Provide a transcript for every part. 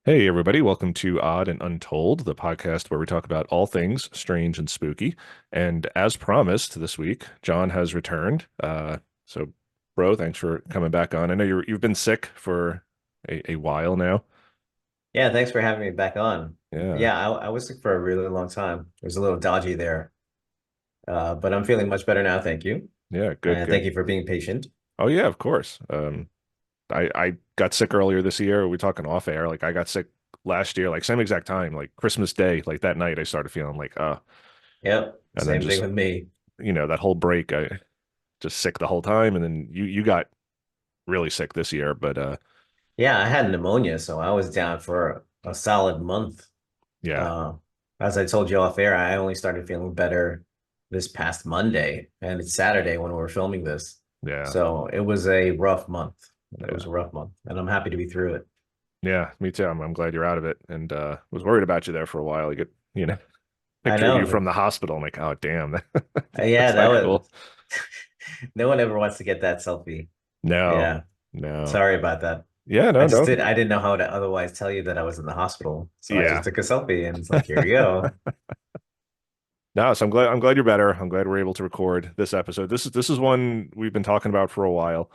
Hey, everybody, welcome to Odd and Untold, the podcast where we talk about all things strange and spooky. And as promised, this week, John has returned. So, bro, thanks for coming back on. I know you've been sick for a while now. Yeah, thanks for having me back on. Yeah, Yeah, I was sick for a really long time. It was a little dodgy there, but I'm feeling much better now. Thank you. yeah, good, And thank good. you for being patient. Oh, yeah, of course. I got sick earlier this year. We're talking off air. Like, I got sick last year, like, same exact time, like Christmas Day, like that night, I started feeling like, Yep, and then same thing just, with me. that whole break, I just sick the whole time. And then you got really sick this year, but Yeah, I had pneumonia, so I was down for a solid month. yeah, Uh, as I told you off air, I only started feeling better this past Monday, and it's Saturday when we're filming this. yeah, So it was a rough month. It was yeah, a rough month, and I'm happy to be through it. yeah. Me too. I'm glad you're out of it, and was worried about you there for a while. You get, I picture of you know. from the hospital. I'm like, oh damn, Yeah, that's that not was. cool. No one ever wants to get that selfie. No, Yeah. no. Sorry about that. Yeah, no, no. I didn't know how to otherwise tell you that I was in the hospital. So I just Yeah. took a selfie and it's like, here you go. No, so I'm glad you're better. I'm glad we're able to record this episode. This is one we've been talking about for a while,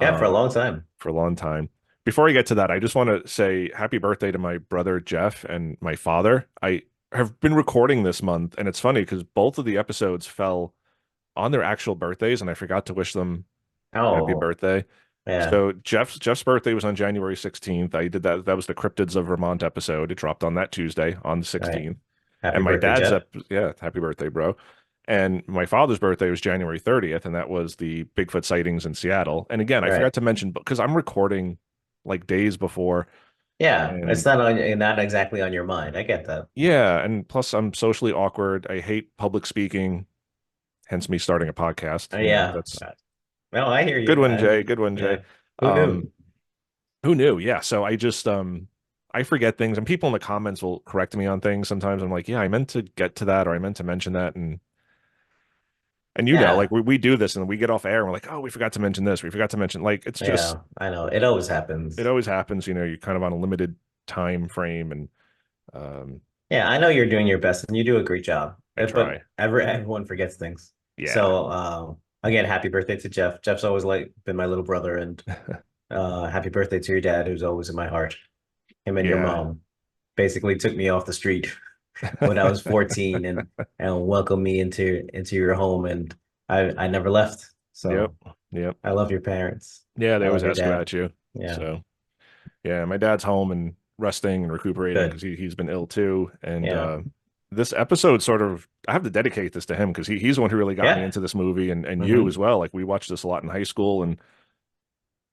Yeah, for a um, long time. for a long time. Before I get to that, I just want to say happy birthday to my brother Jeff and my father. I have been recording this month, and it's funny because both of the episodes fell on their actual birthdays, and I forgot to wish them happy Oh, birthday. yeah. So Jeff's birthday was on January 16th. I did that. That was the Cryptids of Vermont episode. It dropped on that Tuesday on the All right. 16th. Happy And my birthday, dad's Jeff. up, yeah, happy birthday, bro. And my father's birthday was January 30th, and that was the Bigfoot sightings in Seattle. And again, I forgot Right. to mention because I'm recording like days before, Yeah. It's and not exactly on your mind. I get that. yeah, and plus I'm socially awkward. I hate public speaking, hence me starting a podcast. Yeah. That's No, I hear good you. one, Jay. Good one, Jay. Yeah. Who Um, knew? Who knew? Yeah. So I just I forget things and people in the comments will correct me on things sometimes. I'm like, yeah, I meant to get to that or I meant to mention that and like Yeah. we do this and we get off air and we're like, oh, we forgot to mention this. We forgot to mention like it's just Yeah. I know. It always it happens. always happens, you're kind of on a limited time frame and um Yeah, I know you're doing your best and you do a great job. I But try. everyone forgets things. Yeah. So again, happy birthday to Jeff. Jeff's always like been my little brother, and happy birthday to your dad, who's always in my heart. Him and your Yeah. mom basically took me off the street when I was 14 and welcomed me into your home, and I never left. Yep. So Yep. I love your parents. Yeah, they I always love your ask dad. about you. Yeah, So yeah, my dad's home and resting and recuperating because good. he's been ill too. And Yeah. this episode sort of I have to dedicate this to him because he's the one who really got me Yeah. into this movie and you Hmm. as well. Like we watched this a lot in high school and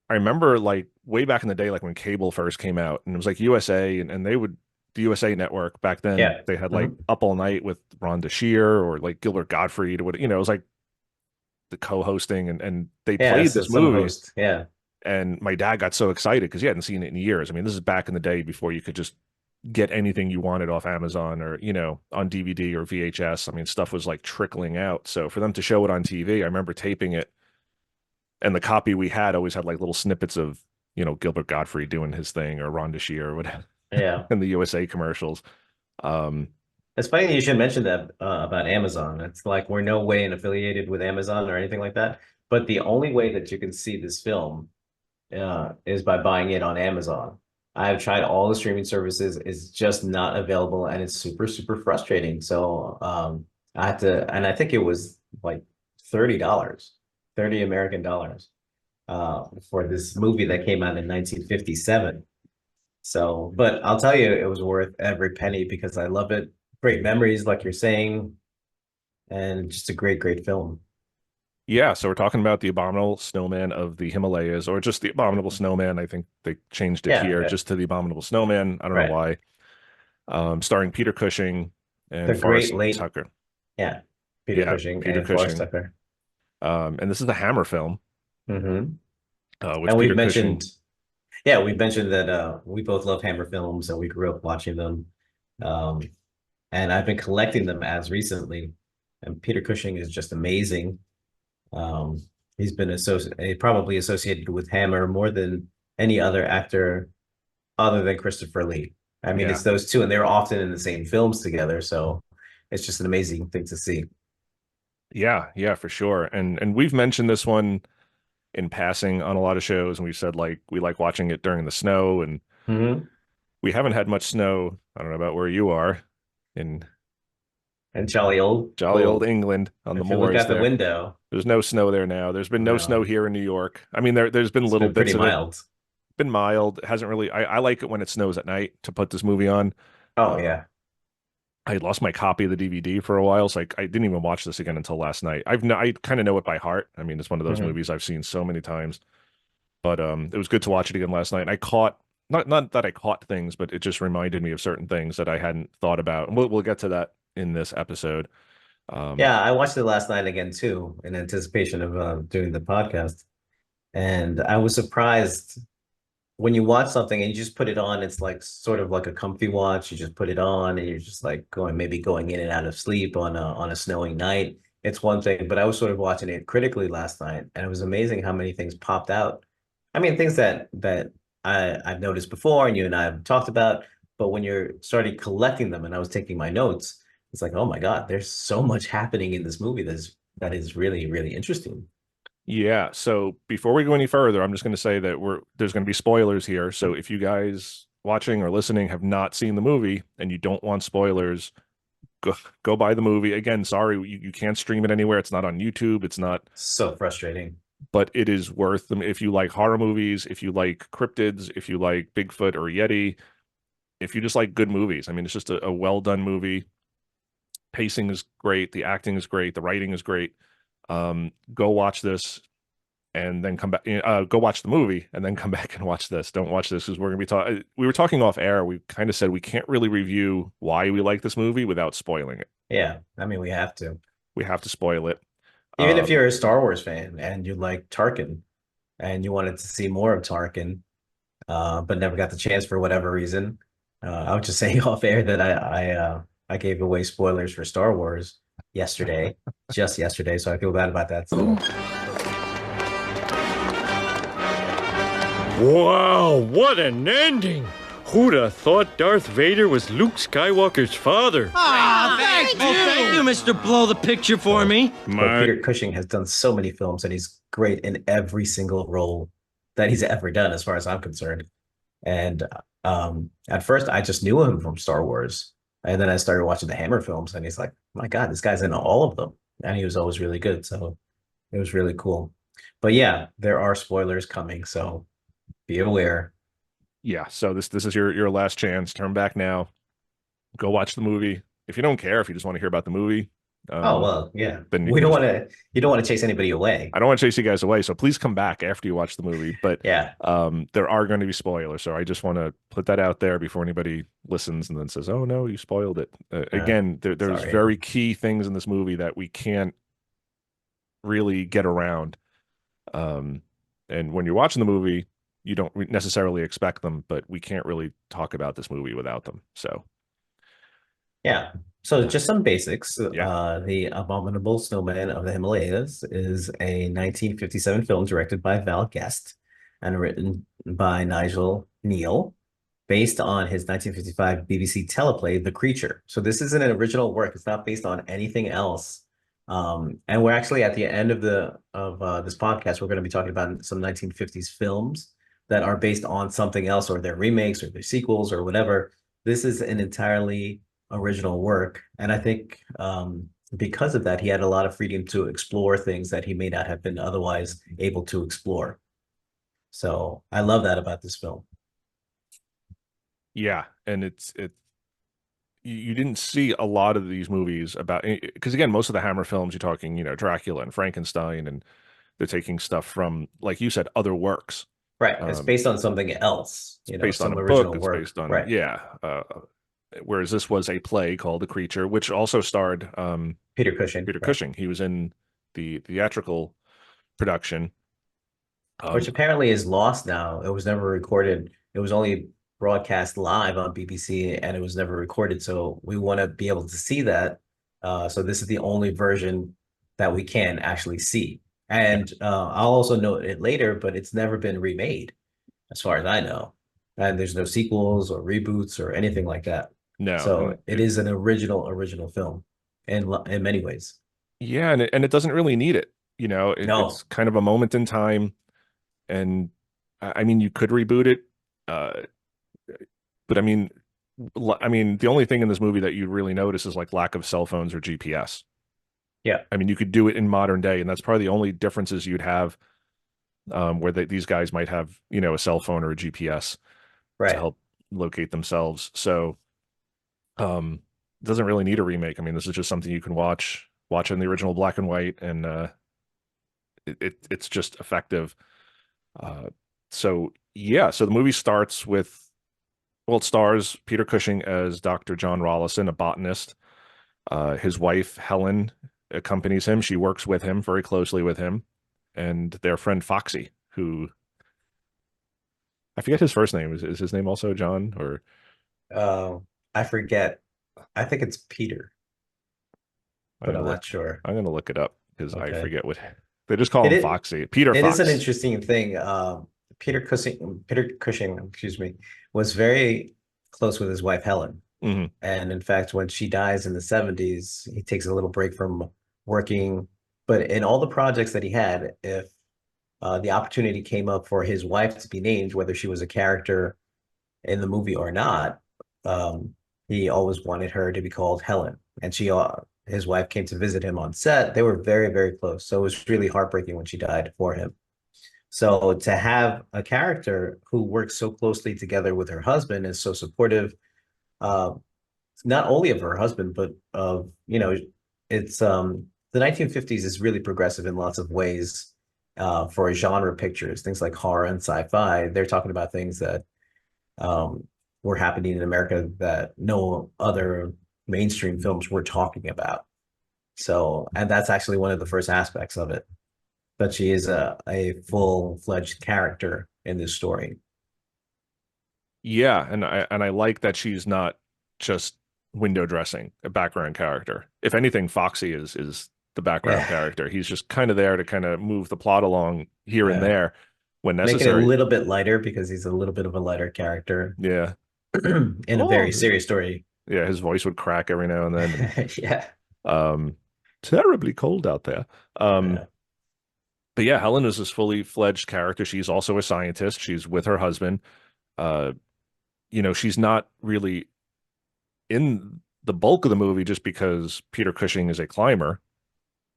I remember like way back in the day, like when cable first came out and it was like USA and they would the USA network back then Yeah. they had like Hmm. Up All Night with Ron Shear or like Gilbert Gottfried or what it was like the co-hosting and they Yeah, played so this some movie. host. Yeah. And my dad got so excited because he hadn't seen it in years. I mean, this is back in the day before you could just get anything you wanted off Amazon or, on DVD or VHS. I mean, stuff was like trickling out. So for them to show it on TV, I remember taping it and the copy we had always had like little snippets of, Gilbert Gottfried doing his thing or Ron Shear or whatever Yeah. in the USA commercials. Um, It's funny that you should mention that about Amazon. It's like we're no way affiliated with Amazon or anything like that. But the only way that you can see this film is by buying it on Amazon. I've tried all the streaming services. It's just not available, and it's super, super frustrating. So I had to, and I think it was like $30, 30 American dollars for this movie that came out in 1957. So, but I'll tell you, it was worth every penny because I love it. Great memories, like you're saying, and just a great, great film. yeah, so we're talking about the Abominable Snowman of the Himalayas, or just the Abominable Snowman. I think they changed it Yeah, here just to the Abominable Snowman. I don't know right. why. Starring Peter Cushing The and great Forrest late, Tucker. yeah, Peter Yeah, Cushing Peter and Forrest Cushing. Tucker. And this is the Hammer film, Hmm. which And Peter Cushing. we've mentioned that we both love Hammer films and we grew up watching them. Um, and I've been collecting them as recently. And Peter Cushing is just amazing. Um, he's been probably associated with Hammer more than any other actor other than Christopher Lee. I mean, Yeah. it's those two, and they're often in the same films together. So it's just an amazing thing to see. Yeah, yeah, for sure. And we've mentioned this one in passing on a lot of shows, and we said like we like watching it during the snow, and Hmm. we haven't had much snow. I don't know about where you are in And jolly old, jolly old well, England on the if you look moors out the there. window, There's no snow there now. There's been no snow no, here in New York. I mean, there's been it's little been pretty bits of it. mild. Been mild. It hasn't really. I like it when it snows at night to put this movie on. Oh Uh, yeah. I had lost my copy of the DVD for a while, so I didn't even watch this again until last night. I kind of know it by heart. I mean, it's one of those Hmm. movies I've seen so many times. But it was good to watch it again last night. And I caught not that I caught things, but it just reminded me of certain things that I hadn't thought about. And we'll get to that in this episode. Um, Yeah, I watched it last night again too, in anticipation of doing the podcast. And I was surprised when you watch something and you just put it on, it's like sort of like a comfy watch. You just put it on and you're just like going in and out of sleep on a snowing night. It's one thing, but I was sort of watching it critically last night, and it was amazing how many things popped out. I mean, things that I've noticed before and you and I have talked about, but when you're starting collecting them and I was taking my notes, it's like, oh my God, there's so much happening in this movie that is really, really interesting. yeah. So before we go any further, I'm just going to say that there's going to be spoilers here. So if you guys watching or listening have not seen the movie and you don't want spoilers, go buy the movie. Again, sorry, you can't stream it anywhere. It's not on YouTube. It's not, So frustrating. but it is worth them if you like horror movies, if you like cryptids, if you like Bigfoot or Yeti, if you just like good movies. I mean, it's just a well done movie. Pacing is great, the acting is great, the writing is great. Go watch this and then come back. Go watch the movie and then come back and watch this. Don't watch this because we're gonna be talking. We were talking off air. We kind of said we can't really review why we like this movie without spoiling it. Yeah, I mean, we have to. We have to spoil it. Even if Um, you're a Star Wars fan and you like Tarkin and you wanted to see more of Tarkin, but never got the chance for whatever reason, I was just saying off air that I gave away spoilers for Star Wars yesterday, just yesterday, so I feel bad about that still. Wow, what an ending! Who'd have thought Darth Vader was Luke Skywalker's father? Ah, thank you, Mr. Blow the picture for me. But Peter Cushing has done so many films and he's great in every single role that he's ever done, as far as I'm concerned. And at first, I just knew him from Star Wars. And then I started watching the Hammer films, and he's like, my God, this guy's in all of them. And he was always really good. So it was really cool. But yeah, there are spoilers coming. So be aware. yeah. So this is your last chance. Turn back now. Go watch the movie. If you don't care, if you just want to hear about the movie, Oh, well, yeah. then you We can don't just want to, you don't want to chase anybody away. I don't want to chase you guys away, so please come back after you watch the movie. But Yeah. there are going to be spoilers, so I just want to put that out there before anybody listens and then says, "Oh no, you spoiled it." Uh, Again, there's Sorry. very key things in this movie that we can't really get around. Um, and when you're watching the movie, you don't necessarily expect them, but we can't really talk about this movie without them. So Yeah. So just some basics. yeah, The Abominable Snowman of the Himalayas is a 1957 film directed by Val Guest and written by Nigel Neal, based on his 1955 BBC teleplay, The Creature. So this isn't an original work. It's not based on anything else. And we're actually at the end of this podcast, we're going to be talking about some 1950s films that are based on something else, or their remakes or their sequels or whatever. This is an entirely original work. And I think because of that, he had a lot of freedom to explore things that he may not have been otherwise able to explore. So I love that about this film. yeah, and you didn't see a lot of these movies about because again, most of the Hammer films you're talking, Dracula and Frankenstein, and they're taking stuff from, like you said, other works. Right. It's Um, based on something else, it's based on some a book. original It's work. based on, Right. yeah. Whereas this was a play called The Creature, which also starred Peter Cushing. Peter Right. Cushing. He was in the theatrical production. Which Um, apparently is lost now. It was never recorded. It was only broadcast live on BBC and it was never recorded. So we want to be able to see that. So this is the only version that we can actually see. And I'll also note it later, but it's never been remade, as far as I know. and there's no sequels or reboots or anything like that. No, and So it is an original film in many ways. yeah, and it doesn't really need it. You know, it's No, kind of a moment in time, and I mean, you could reboot it, uh, but I mean, the only thing in this movie that you really notice is like lack of cell phones or GPS. yeah, I mean, you could do it in modern day, and that's probably the only differences you'd have, where these guys might have, you know, a cell phone or a GPS to right. help locate themselves. So, it doesn't really need a remake. I mean, this is just something you can watch in the original black and white, and it's just effective. Uh, so yeah, so the movie starts with, well, it stars Peter Cushing as Dr. John Rollison, a botanist. His wife Helen accompanies him. She works with him very closely with him, and their friend Foxy, who I forget his first name. Is his name also John or Uh, I forget. I think it's Peter, I'm but gonna I'm look not sure. I'm gonna look it up because I Okay. forget what they just call It him is, Foxy. Peter it is an Fox. interesting thing. Peter Cushing, excuse me, was very close with his wife Helen. Hmm. And in fact, when she dies in the 70s, he takes a little break from working. But in all the projects that he had, if the opportunity came up for his wife to be named, whether she was a character in the movie or not, um, he always wanted her to be called Helen. And his wife came to visit him on set. They were very close. So it was really heartbreaking when she died for him. So to have a character who works so closely together with her husband is so supportive, uh, not only of her husband, but of, it's the 1950s is really progressive in lots of ways for genre pictures, things like horror and sci-fi. They're talking about things that um, were happening in America that no other mainstream films were talking about. So, and that's actually one of the first aspects of it, that she is a full-fledged character in this story. Yeah, and I like that she's not just window dressing, a background character. If anything, Foxy is the background Yeah, character. He's just kind of there to kind of move the plot along here and yeah. there when Make it a necessary. little bit lighter because he's a little bit of a lighter character Yeah. in a very Oh, serious story. yeah, his voice would crack every now and then. Yeah, And terribly cold out there. Um, yeah. but yeah, Helen is this fully fledged character. She's also a scientist. She's with her husband. Uh, you know, she's not really in the bulk of the movie just because Peter Cushing is a climber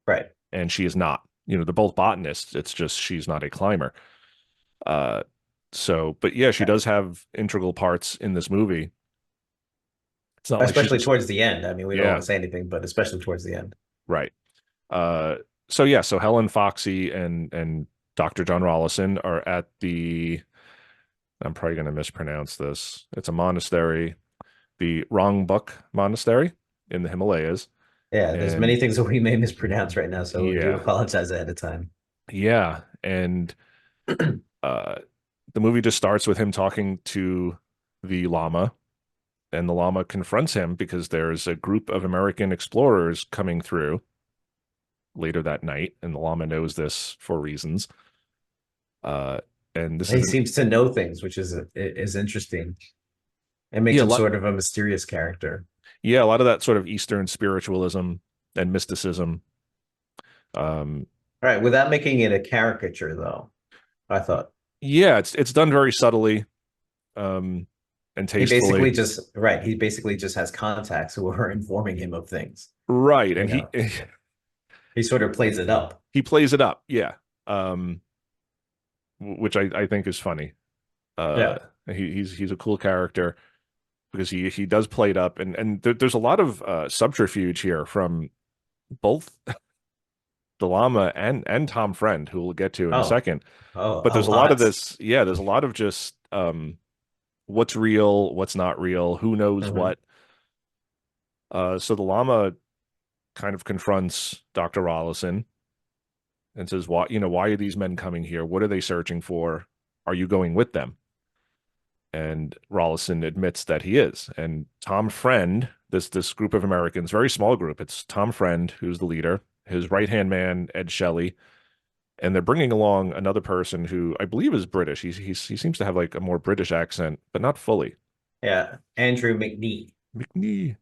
Right. and she is not. You know, they're both botanists. It's just she's not a climber. Uh, but yeah, she does have integral parts in this movie. It's not like she's Especially just, towards the end. I mean, we don't want yeah, to say anything, but especially towards the end. right. Uh, so yeah, so Helen Foxy and Dr. John Rollison are at the, I'm probably going to mispronounce this. It's a monastery, the Rongbuk Monastery in the Himalayas. Yeah, there's many And things that we may mispronounce right now, so we do yeah, apologize ahead of time. yeah. And uh, the movie just starts with him talking to the llama, and the llama confronts him because there's a group of American explorers coming through later that night, and the llama knows this for reasons. Uh, and this He is seems to know things, which is interesting. It makes yeah, him sort of a mysterious character. yeah, a lot of that sort of Eastern spiritualism and mysticism. Um, All right, without making it a caricature, though, I thought yeah, it's done very subtly, um, and tastefully. he basically just has contacts who are informing him of things. Right, You and he know, he sort of plays it up. he plays it up, yeah. Um, which I think is funny. Uh, Yeah. he's a cool character because he does play it up, and there's a lot of subterfuge here from both the llama and Tom Friend, who we'll get to in a Oh, second. oh, But a there's a lot of lot. this, yeah, there's a lot of just what's real, what's not real, who knows Mhm. what. So the llama kind of confronts Dr. Rollison and says, why are these men coming here? What are they searching for? Are you going with them? And Rollison admits that he is. And Tom Friend, this group of Americans, very small group, it's Tom Friend who's the leader, his right-hand man, Ed Shelley, and they're bringing along another person who I believe is British. He seems to have like a more British accent, but not fully. Yeah, Andrew McNee. McNee,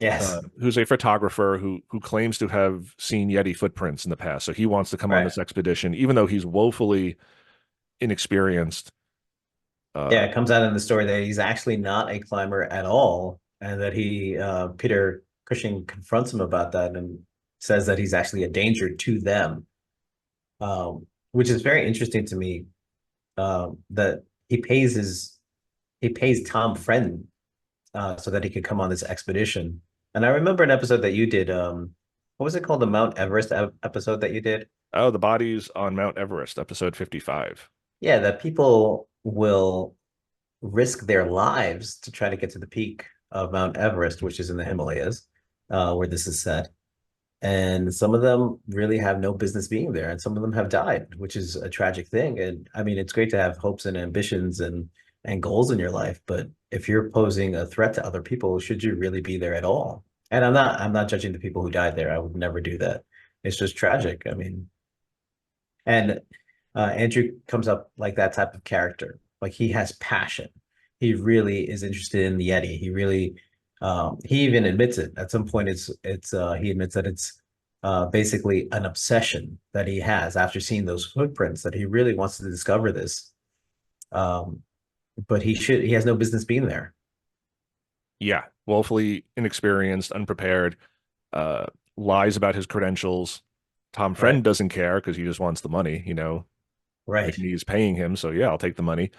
Yes, who's a photographer who claims to have seen Yeti footprints in the past. So he wants to come on right. this expedition, even though he's woefully inexperienced. Yeah, it comes out in the story that he's actually not a climber at all, and that Peter Cushing confronts him about that and says that he's actually a danger to them, which is very interesting to me. That he pays Tom Friend so that he could come on this expedition. And I remember an episode that you did. What was it called? The Mount Everest episode that you did? Oh, the bodies on Mount Everest, episode 55. Yeah, that people will risk their lives to try to get to the peak of Mount Everest, which is in the Himalayas, where this is set. And some of them really have no business being there, and some of them have died, which is a tragic thing. And I mean, it's great to have hopes and ambitions and goals in your life, but if you're posing a threat to other people, should you really be there at all? And I'm not judging the people who died there. I would never do that. It's just tragic. I mean, and Andrew comes up like that type of character. Like he has passion. He really is interested in the Yeti. He even admits it. At some point, he admits that it's basically an obsession that he has after seeing those footprints, that he really wants to discover this. Um, but he has no business being there. Yeah, woefully inexperienced, unprepared, uh, lies about his credentials. Tom Friend Right. doesn't care because he just wants the money, you know. Right. McNee's paying him, so yeah, I'll take the money.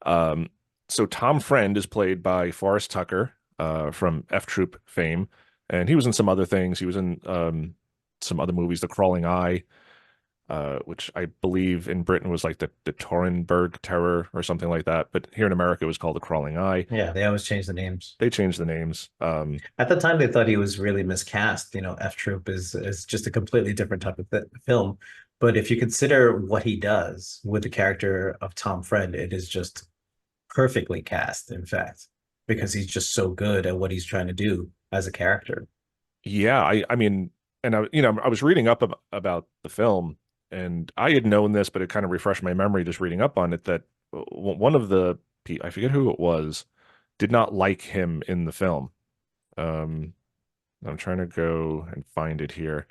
Um, so Tom Friend is played by Forrest Tucker, from F Troop fame, and he was in some other things. He was in some other movies, The Crawling Eye, which I believe in Britain was like the Torenberg Terror or something like that, but here in America it was called The Crawling Eye. Yeah, they always change the names. They changed the names. At the time, they thought he was really miscast. F Troop is just a completely different type of film. But if you consider what he does with the character of Tom Friend, it is just perfectly cast, in fact, because he's just so good at what he's trying to do as a character. Yeah, I mean, and I was reading up about the film, and I had known this, but it kind of refreshed my memory just reading up on it that one of I forget who it was, did not like him in the film. Um, I'm trying to go and find it here.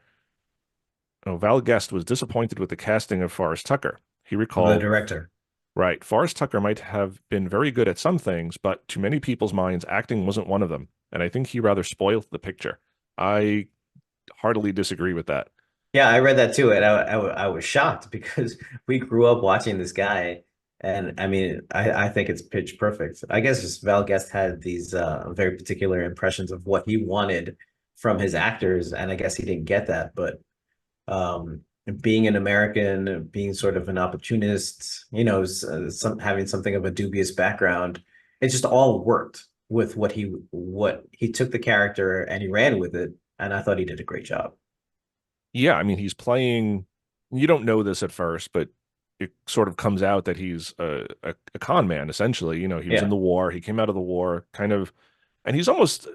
Oh, Val Guest was disappointed with the casting of Forrest Tucker. He The recalled, director. right, Forrest Tucker might have been very good at some things, but to many people's minds, acting wasn't one of them, and I think he rather spoiled the picture. I heartily disagree with that. Yeah, I read that too, and I was shocked because we grew up watching this guy, and I mean, I think it's pitch perfect. I guess just Val Guest had these very particular impressions of what he wanted from his actors, and I guess he didn't get that. But um, being an American, being sort of an opportunist, having something of a dubious background, it just all worked with what he took the character and he ran with it, and I thought he did a great job. Yeah, I mean, he's playing, you don't know this at first, but it sort of comes out that he's a con man, essentially. You know, he was in Yeah. the war, he came out of the war, kind of, and he's almost,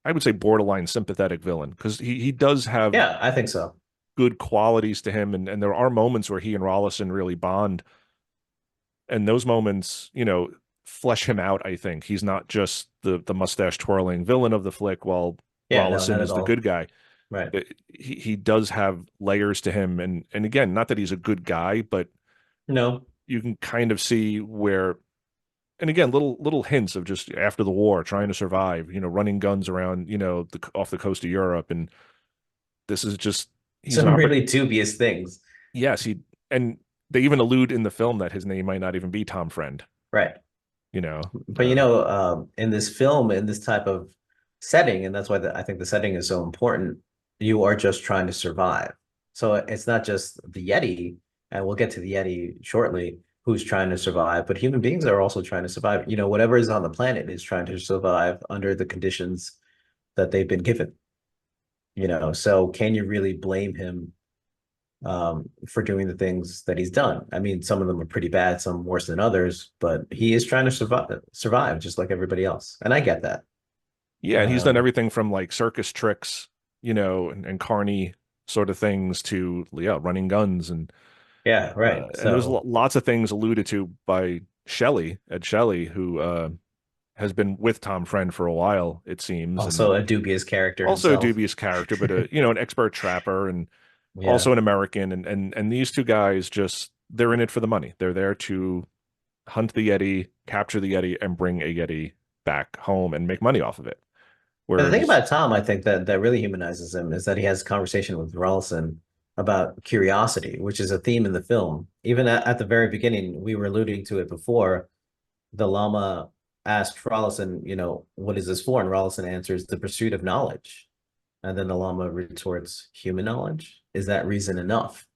I would say, borderline sympathetic villain because he does have Yeah, I think so. good qualities to him, and there are moments where he and Rollison really bond, and those moments, flesh him out. I think he's not just the mustache twirling villain of the flick, while Yeah, no, Rollison not at is the all. good guy. Right. He does have layers to him, and again, not that he's a good guy, but No, you can kind of see where, and again, little hints of just after the war trying to survive, running guns around, off the coast of Europe, and this is just he's an some oppor really dubious things. yes, and they even allude in the film that his name might not even be Tom Friend, Right. you know. But in this film, in this type of setting, and that's why I think the setting is so important, you are just trying to survive. So it's not just the Yeti, and we'll get to the Yeti shortly, who's trying to survive, but human beings are also trying to survive. Whatever is on the planet is trying to survive under the conditions that they've been given. So can you really blame him for doing the things that he's done? I mean, some of them are pretty bad, some worse than others, but he is trying to survive just like everybody else. And I get that. Yeah, and he's done Um, everything from like circus tricks, and carny sort of things to, yeah, running guns, and Yeah, right. And there was So lots of things alluded to by Ed Shelley, who has been with Tom Friend for a while, it seems, also and a dubious character also a himself. dubious character, but an expert trapper and Yeah. also an American. And these two guys just they're in it for the money. They're there to hunt the Yeti, capture the Yeti, and bring a Yeti back home and make money off of it. But the thing Whereas, about Tom, I think that really humanizes him is that he has a conversation with Rawlson about curiosity, which is a theme in the film. Even at the very beginning, we were alluding to it before. The llama asked Rawlson, what is this for? And Rawlson answers, the pursuit of knowledge. And then the llama retorts, human knowledge? Is that reason enough?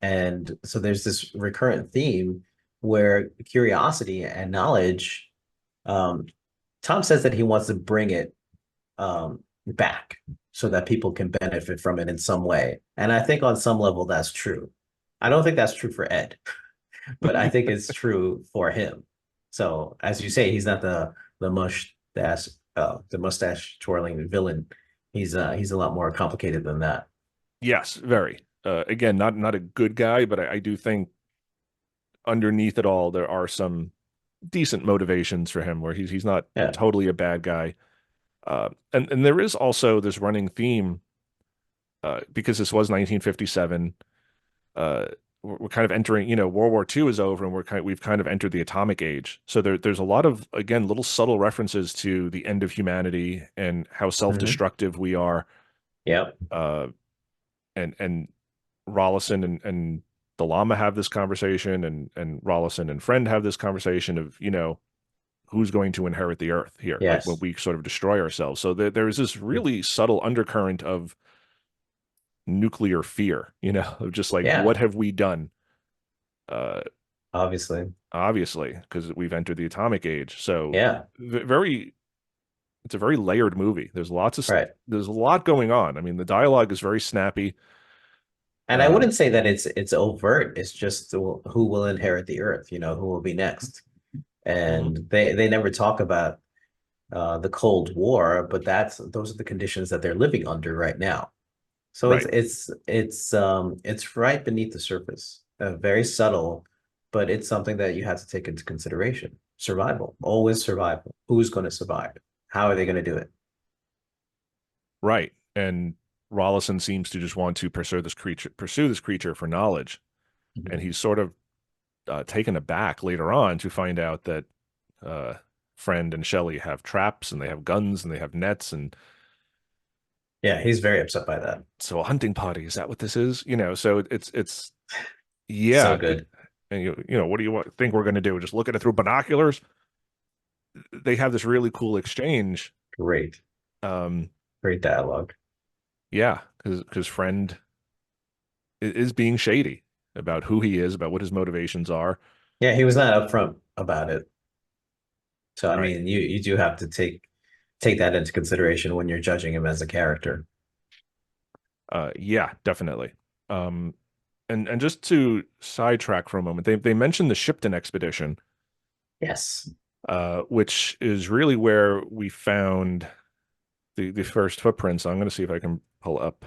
And so there's this recurrent theme where curiosity and knowledge, um, Tom says that he wants to bring it back so that people can benefit from it in some way. And I think on some level that's true. I don't think that's true for Ed, but I think it's true for him. So as you say, he's not the mustache twirling villain. He's a lot more complicated than that. yes, very. Again, not a good guy, but I do think underneath it all there are some decent motivations for him where he's not Yeah. totally a bad guy. And there is also this running theme because this was 1957. We're kind of entering, World War II is over, and we've kind of entered the atomic age. So there's a lot of, again, little subtle references to the end of humanity and how Mhm. self-destructive we are. Yep. Uh, and Rollison and the llama have this conversation, and Rollison and Friend have this conversation of, who's going to inherit the earth here, like when Yes. we sort of destroy ourselves. So there's this really subtle undercurrent of nuclear fear, of just like, Yeah. what have we done? Uh, Obviously. Obviously, because we've entered the atomic age. So Yeah. very, it's a very layered movie. Right. There's a lot going on. I mean, the dialogue is very snappy. And I wouldn't say that it's overt. It's just who will inherit the earth, who will be next. Mhm. And they never talk about the Cold War, but those are the conditions that they're living under right now. So Right. it's right beneath the surface, very subtle, but it's something that you have to take into consideration. Survival, always survival. Who's going to survive? How are they going to do it? Right. And Rollison seems to just want to pursue this creature for knowledge. And Mhm. he's sort of taken aback later on to find out that uh, Friend and Shelley have traps and they have guns and they have nets. And Yeah, he's very upset by that. so a hunting party, is that what this is? So it's, So yeah. good. And what do you think we're going to do? Just look at it through binoculars? They have this really cool exchange. Great, Um, great dialogue. yeah, because Friend is being shady about who he is, about what his motivations are. Yeah, he was not upfront about it. So I Right. mean, you do have to take that into consideration when you're judging him as a character. Yeah, definitely. Um, and just to sidetrack for a moment, they mentioned the Shipton expedition, Yes. which is really where we found the first footprints. I'm going to see if I can pull up,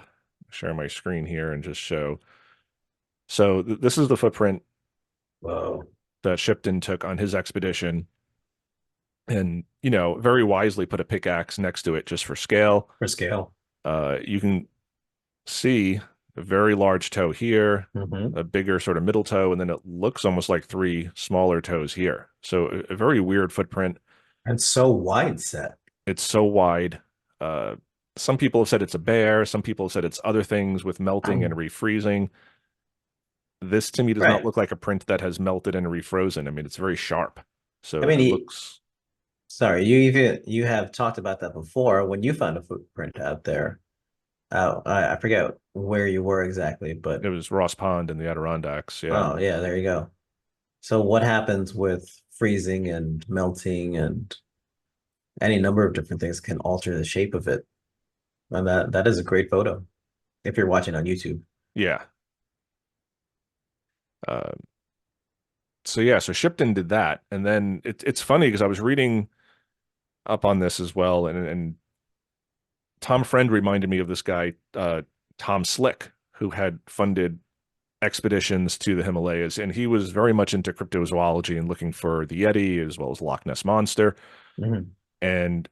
share my screen here, and just show. So this is the footprint Whoa. that Shipton took on his expedition, and very wisely put a pickaxe next to it just for scale. For scale. You can see a very large toe here, Hmm. a bigger sort of middle toe, and then it looks almost like three smaller toes here. So a very weird footprint. And so wide set. It's so wide. Uh, some people have said it's a bear. Some people have said it's other things with melting and refreezing. This to me does not Right. look like a print that has melted and refrozen. I mean, it's very sharp. I So mean, it looks, sorry, you have talked about that before when you found a footprint out there. I forget where you were exactly, but it was Ross Pond in the Adirondacks. Yeah. oh yeah, there you go. So what happens with freezing and melting and any number of different things can alter the shape of it. And that is a great photo if you're watching on YouTube. Yeah. Uh, so yeah, so Shipton did that. And then it's funny because I was reading up on this as well, and Tom Friend reminded me of this guy, Tom Slick, who had funded expeditions to the Himalayas, and he was very much into cryptozoology and looking for the Yeti as well as Loch Ness Monster. Mhm. And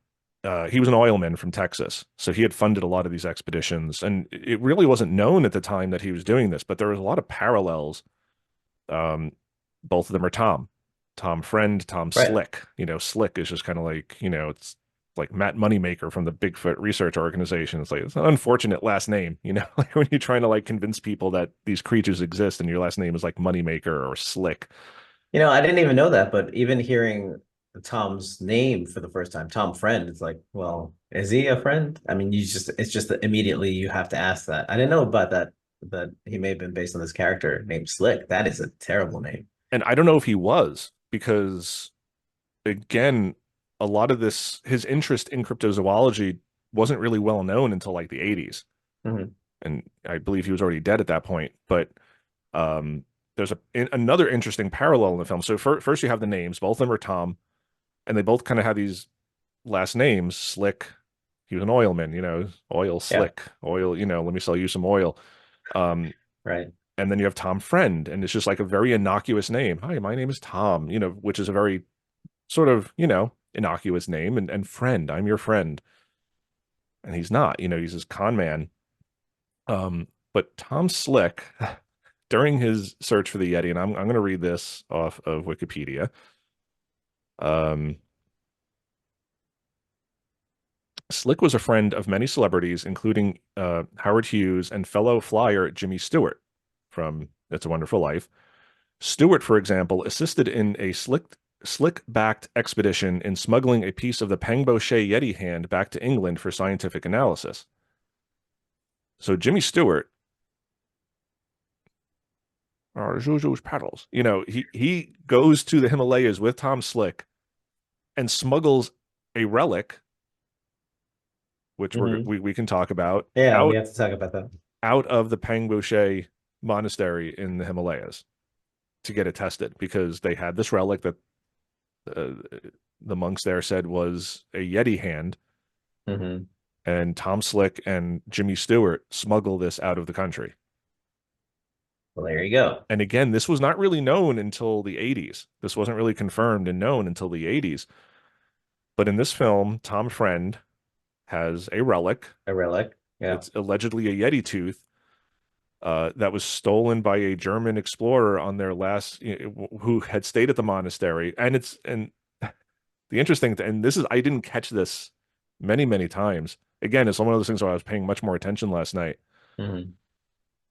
he was an oilman from Texas, so he had funded a lot of these expeditions, and it really wasn't known at the time that he was doing this, but there was a lot of parallels. Um, both of them are Tom Friend, Tom Right. Slick. Slick is just kind of like, it's like Matt Moneymaker from the Bigfoot Research Organization. It's an unfortunate last name, like when you're trying to like convince people that these creatures exist and your last name is like Moneymaker or Slick. I didn't even know that, but even hearing Tom's name for the first time, Tom Friend, it's like, well, is he a friend? I mean, it's just that immediately you have to ask that. I didn't know about that he may have been based on this character named Slick. That is a terrible name. And I don't know if he was, because again, a lot of his interest in cryptozoology wasn't really well known until like the 80s. Mhm. And I believe he was already dead at that point. But there's another interesting parallel in the film. So first you have the names, both of them are Tom, and they both kind of have these last names. Slick, he was an oilman, oil Yeah, slick, oil, let me sell you some oil. Um, right. and then you have Tom Friend, and it's just like a very innocuous name. Hi, my name is Tom, which is a very sort of, innocuous name, and friend, I'm your friend. And he's not, he's this con man. But Tom Slick, during his search for the Yeti, and I'm going to read this off of Wikipedia. Um, Slick was a friend of many celebrities, including Howard Hughes and fellow flyer Jimmy Stewart from It's a Wonderful Life. Stewart, for example, assisted in a slick-backed expedition in smuggling a piece of the Pangboche Yeti hand back to England for scientific analysis. So Jimmy Stewart, or Zuzu's paddles, he goes to the Himalayas with Tom Slick and smuggles a relic, which Hmm. we can talk about, Yeah, we have to talk about that. out of the Pangboche monastery in the Himalayas to get it tested, because they had this relic that uh, the monks there said was a Yeti hand, Hmm. and Tom Slick and Jimmy Stewart smuggle this out of the country. Well, there you go. And again, this was not really known until the 80s. This wasn't really confirmed and known until the 80s. But in this film, Tom Friend has a relic. A relic. Yeah. It's allegedly a Yeti tooth that was stolen by a German explorer on their last, who had stayed at the monastery. And the interesting thing, and this is, I didn't catch this many times. Again, it's one of those things where I was paying much more attention last night. Hmm.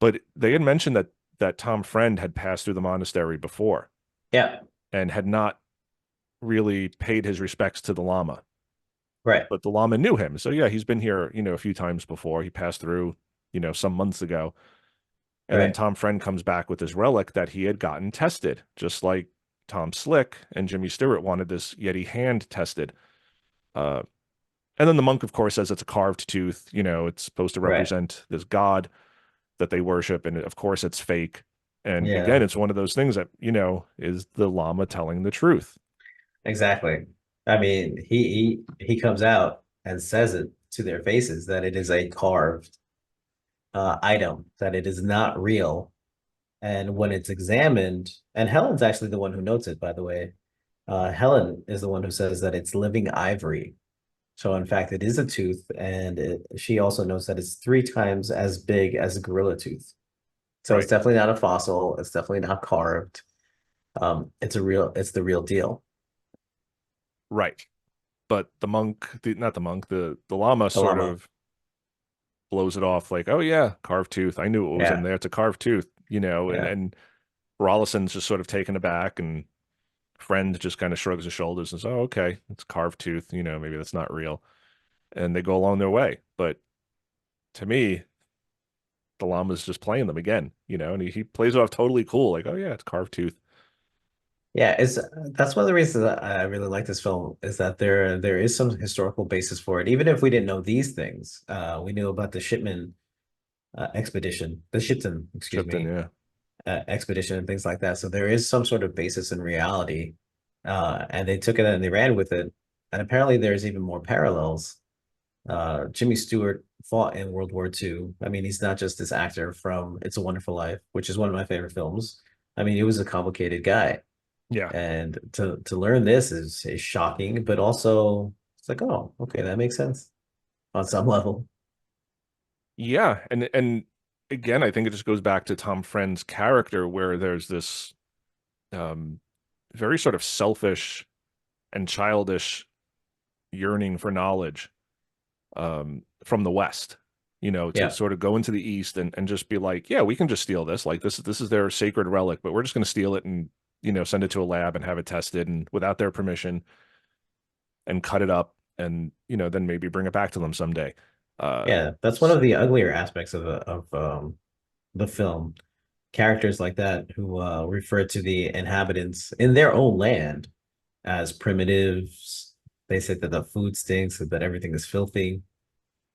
But they had mentioned that Tom Friend had passed through the monastery before Yeah. and had not really paid his respects to the Lama. Right. But the Lama knew him. So yeah, he's been here, a few times before. He passed through, some months ago. And then Right. Tom Friend comes back with this relic that he had gotten tested, just like Tom Slick and Jimmy Stewart wanted this Yeti hand tested. Uh, and then the monk, of course, says it's a carved tooth. It's supposed to Right. represent this god that they worship. And of course, it's fake. And Yeah. again, it's one of those things that, is the Lama telling the truth. Exactly. I mean, he comes out and says it to their faces that it is a carved item, that it is not real. And when it's examined, and Helen's actually the one who notes it, by the way. Helen is the one who says that it's living ivory. So in fact, it is a tooth, and she also notes that it's 3 times as big as a gorilla tooth. So it's Right. definitely not a fossil. It's definitely not carved. It's the real deal. Right. But the monk, not the monk, the Lama The sort llama. of blows it off like, oh yeah, carved tooth. I knew what was in Yeah. there. It's a carved tooth, and Yeah. and Rollison's just sort of taken aback, and Friend just kind of shrugs his shoulders and says, oh, okay, it's carved tooth, maybe that's not real. And they go along their way. But to me, the Lama's just playing them again, and he plays it off totally cool, like, oh yeah, it's carved tooth. Yeah, it's that's one of the reasons that I really like this film is that there is some historical basis for it. Even if we didn't know these things, we knew about the Shipman expedition, the Shipton, excuse Chipped in, me, yeah. expedition and things like that. So there is some sort of basis in reality, and they took it and they ran with it. And apparently, there's even more parallels. Jimmy Stewart fought in World War II. I mean, he's not just this actor from It's a Wonderful Life, which is one of my favorite films. I mean, he was a complicated guy. Yeah. And to learn this is shocking, but also it's like, oh, okay, that makes sense on some level. Yeah, and again, I think it just goes back to Tom Friend's character where there's this um very sort of selfish and childish yearning for knowledge from the West, to Yeah, sort of go into the East and just be like, yeah, we can just steal this. Like this is their sacred relic, but we're just going to steal it and send it to a lab and have it tested and without their permission and cut it up and then maybe bring it back to them someday. Uh, yeah, that's one of the uglier aspects of the film. Characters like that who refer to the inhabitants in their own land as primitives. They say that the food stinks, that everything is filthy.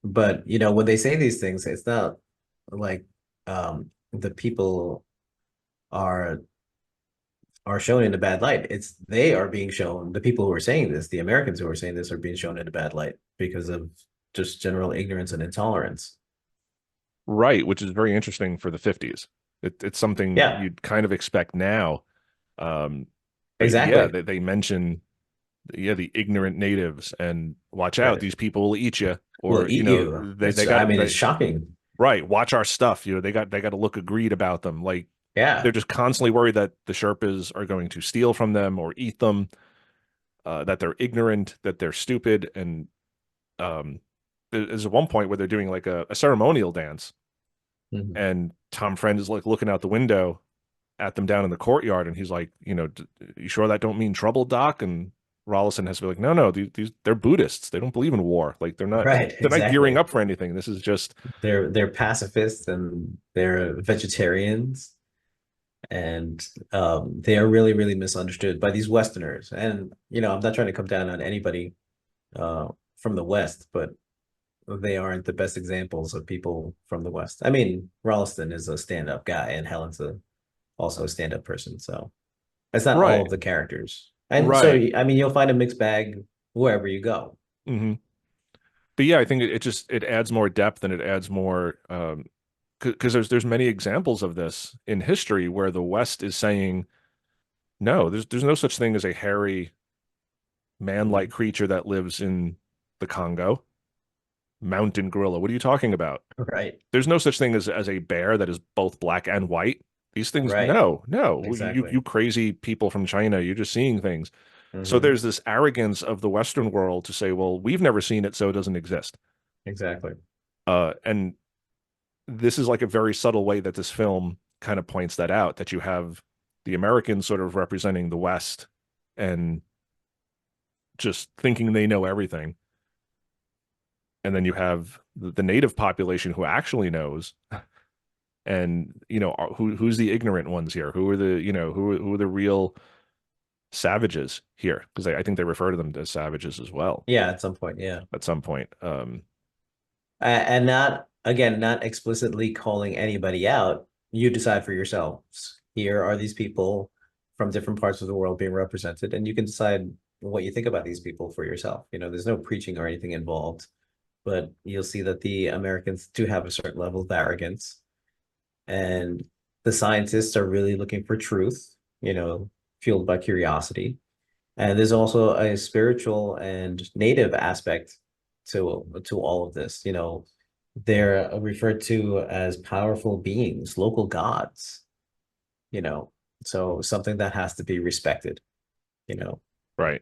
But when they say these things, it's not like the people are shown in a bad light. It's they are being shown, the people who are saying this, the Americans who are saying this are being shown in a bad light because of just general ignorance and intolerance. right, which is very interesting for the 50s. It's something Yeah, you'd kind of expect now. Um, but yeah, exactly. they mention the ignorant natives and watch out, Right. these people will eat you, Will or eat you. they I got mean, it's shocking. right, watch our stuff. They got to look agreed about them. Like they're Yeah. just constantly worried that the Sherpas are going to steal from them or eat them, that they're ignorant, that they're stupid, and um, there's one point where they're doing like a ceremonial dance, Mhm. and Tom Friend is like looking out the window at them down in the courtyard, and he's like, you sure that don't mean trouble, Doc? And Rollison has to be like, no, no, these they're Buddhists. They don't believe in war. Like Right, they're not gearing exactly. up for anything. This is just They're pacifists and they're vegetarians, and they are really, really misunderstood by these Westerners. And I'm not trying to come down on anybody uh, from the West, but they aren't the best examples of people from the West. I mean, Ralston is a stand-up guy, and Helen's also a stand-up person, so it's not all right, of the characters. And so, right. I mean, you'll find a mixed bag wherever you go. Hmm. But yeah, I think it just it adds more depth and it adds more because there's many examples of this in history where the West is saying no, there's no such thing as a hairy man-like Mhm. creature that lives in the Congo. Mountain gorilla. What are you talking about? Right, There's no such thing as a bear that is both black and white. These things, right, no, no, exactly. you crazy people from China, you're just seeing things. So Hmm. there's this arrogance of the Western world to say, well, we've never seen it, so it doesn't exist. Exactly. And this is like a very subtle way that this film kind of points that out, that you have the Americans sort of representing the West and just thinking they know everything. And then you have the native population who actually knows. And who's the ignorant ones here? Who are the who are the real savages here? Because I think they refer to them as savages as well Yeah, at some point, yeah. at some point. And not again, not explicitly calling anybody out. You decide for yourselves. Here are these people from different parts of the world being represented, and you can decide what you think about these people for yourself. There's no preaching or anything involved, but you'll see that the Americans do have a certain level of arrogance, and the scientists are really looking for truth, fueled by curiosity. And there's also a spiritual and native aspect to all of this. They're referred to as powerful beings, local gods, you know, so something that has to be respected, you know. Right,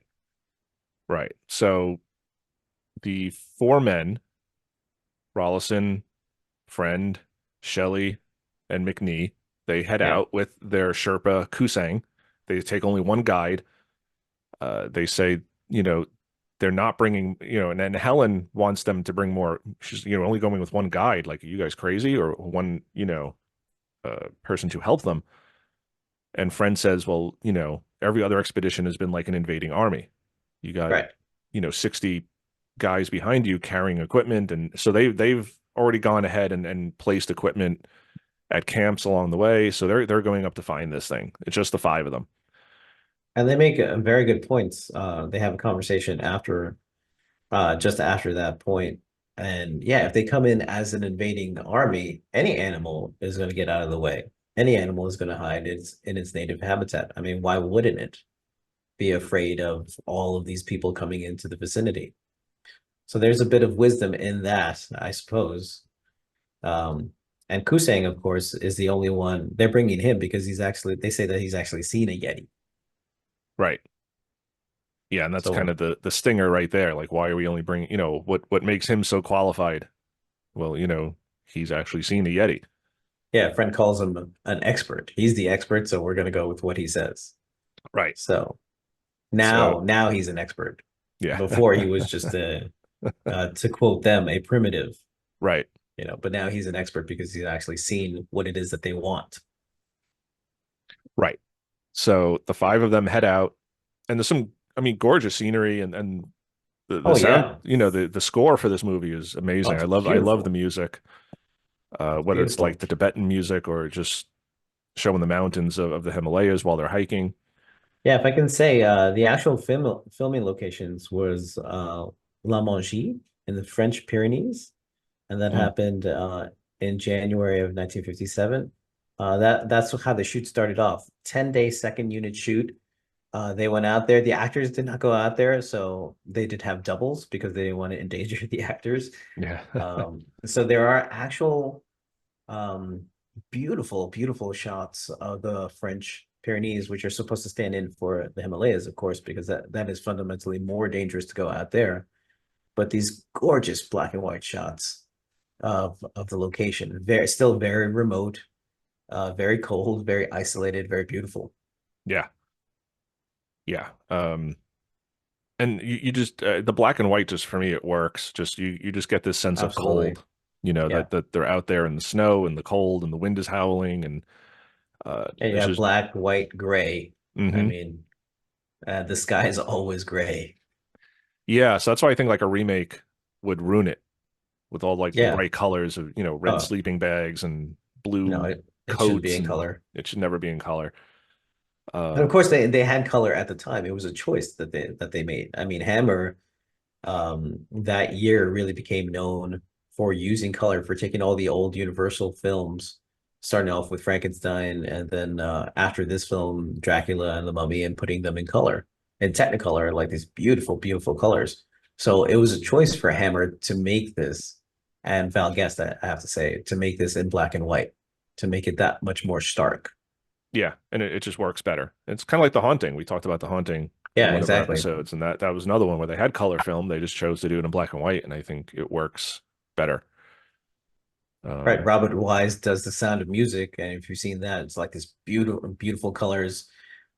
right. So the four men, Rollison, Friend, Shelley, and McNee, they head Yeah, out with their Sherpa Kusang. They take only one guide. They say, you know, they're not bringing, and then Helen wants them to bring more. She's, only going with one guide. Like, are you guys crazy? Or one, person to help them. And Friend says, well, every other expedition has been like an invading army. You got, right. 60 guys behind you carrying equipment. And so they've already gone ahead and placed equipment at camps along the way. So they're going up to find this thing. It's just the five of them. And they make very good points. They have a conversation just after that point. And yeah, if they come in as an invading army, any animal is going to get out of the way. Any animal is going to hide in its native habitat. I mean, why wouldn't it be afraid of all of these people coming into the vicinity? So there's a bit of wisdom in that, I suppose. Um, and Kusang, of course, is the only one. They're bringing him because they say that he's actually seen a Yeti. Right. Yeah, and that's kind So of the stinger right there. Like, why are we only bringing, what makes him so qualified? Well, he's actually seen a Yeti. yeah, a friend calls him an expert. He's the expert, so we're going to go with what he says. Right. So So, now he's an expert. yeah. Before he was just to quote them, a primitive, Right. but now he's an expert because he's actually seen what it is that they want. Right. So the five of them head out, and there's some, I mean, gorgeous scenery, and the Oh sound, yeah. the score for this movie is Oh, amazing. it's I love the beautiful. music, It's whether it's like beautiful. the Tibetan music or just showing the mountains of the Himalayas while they're hiking. Yeah, if I can say, the actual filming locations was La Mongie in the French Pyrenees, and that Mm. happened in January of 1957. That's how the shoot started off. 10-day second unit shoot. They went out there. The actors did not go out there, so they did have doubles because they didn't want to endanger the actors. Yeah. So there are actual um, beautiful, beautiful shots of the French Pyrenees, which are supposed to stand in for the Himalayas, of course, because that is fundamentally more dangerous to go out there. But these gorgeous black and white shots of the location, still very remote, very cold, very isolated, very beautiful. Yeah. Yeah. And you just the black and white, just for me it works. Just you just get this sense of Absolutely. cold, Yeah. that they're out there in the snow and the cold and the wind is howling, and And you it's have just black, white, gray. I hmm mean, the sky is always gray. yeah. So that's why I think like a remake would ruin it with all like the Yeah. bright colors of red Oh, sleeping bags and no, blue it shouldn't be coats, in and color. it should never be in color. And of Um, course they had color at the time. It was a choice that they made. I mean, Hammer that year really became known for using color, for taking all the old Universal films, starting off with Frankenstein, and then after this film, Dracula and the Mummy, and putting them in color, in Technicolor, like these beautiful, beautiful colors. So it was a choice for Hammer to make this, and Val Guest, I have to say, to make this in black and white, to make it that much more stark. yeah, and it just works better. It's kind of like The Haunting. We talked about The Haunting in Yeah, one of our exactly. episodes, and that was another one where they had color film. They just chose to do it in black and white, and I think it works better. Right. Um, Robert Wise does The Sound of Music, and if you've seen that, it's like this beautiful, beautiful colors.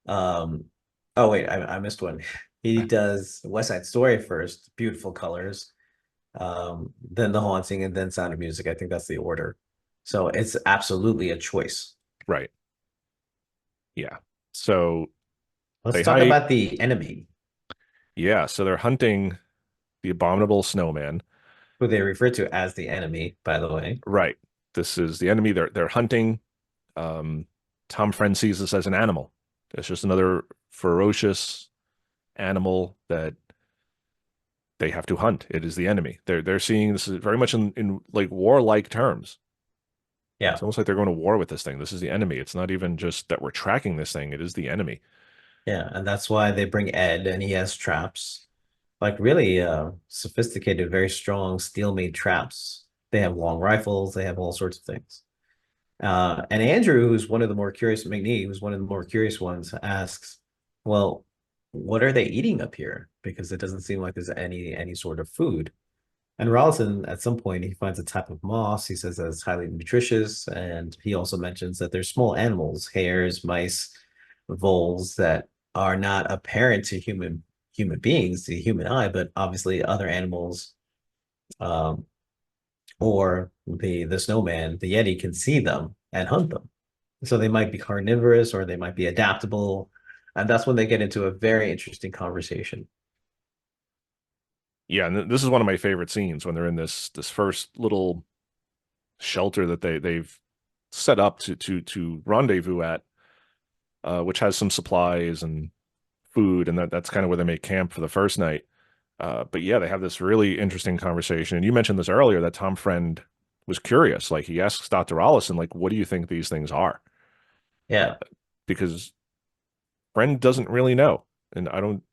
Um, oh wait, I missed one. He does West Side Story first, beautiful colors, then The Haunting, and then Sound of Music. I think that's the order. So it's absolutely a choice. right. Yeah. So Let's they talk hike. about the enemy, Yeah. So they're hunting the Abominable Snowman. who they refer to as the enemy, by the way. Right. This is the enemy. They're hunting. Um, Tom Friend sees this as an animal. It's just another ferocious animal that they have to hunt. It is the enemy. They're seeing this is very much in like warlike terms. Yeah. It's almost like they're going to war with this thing. This is the enemy. It's not even just that we're tracking this thing. It is the enemy. Yeah. And that's why they bring Ed, and he has traps, like really sophisticated, very strong steel-made traps. They have long rifles, they have all sorts of things. And Andrew, who's one of the more curious, McNee, who's one of the more curious ones, asks, well, what are they eating up here? Because it doesn't seem like there's any sort of food. And Rolison, at some point, he finds a type of moss. He says that it's highly nutritious. And he also mentions that there's small animals, hares, mice, voles, that are not apparent to human beings, to the human eye, but obviously other animals, um, or the snowman, the Yeti, can see them and hunt them. So they might be carnivorous or they might be adaptable. And that's when they get into a very interesting conversation. Yeah, and this is one of my favorite scenes when they're in this first little shelter that they've set up to rendezvous at, which has some supplies and food, and that's kind of where they make camp for the first night. But yeah, they have this really interesting conversation. And you mentioned this earlier that Tom Friend was curious. Like he asks Dr. Allison, like, what do you think these things are? Yeah. Because Friend doesn't really know. And I don't,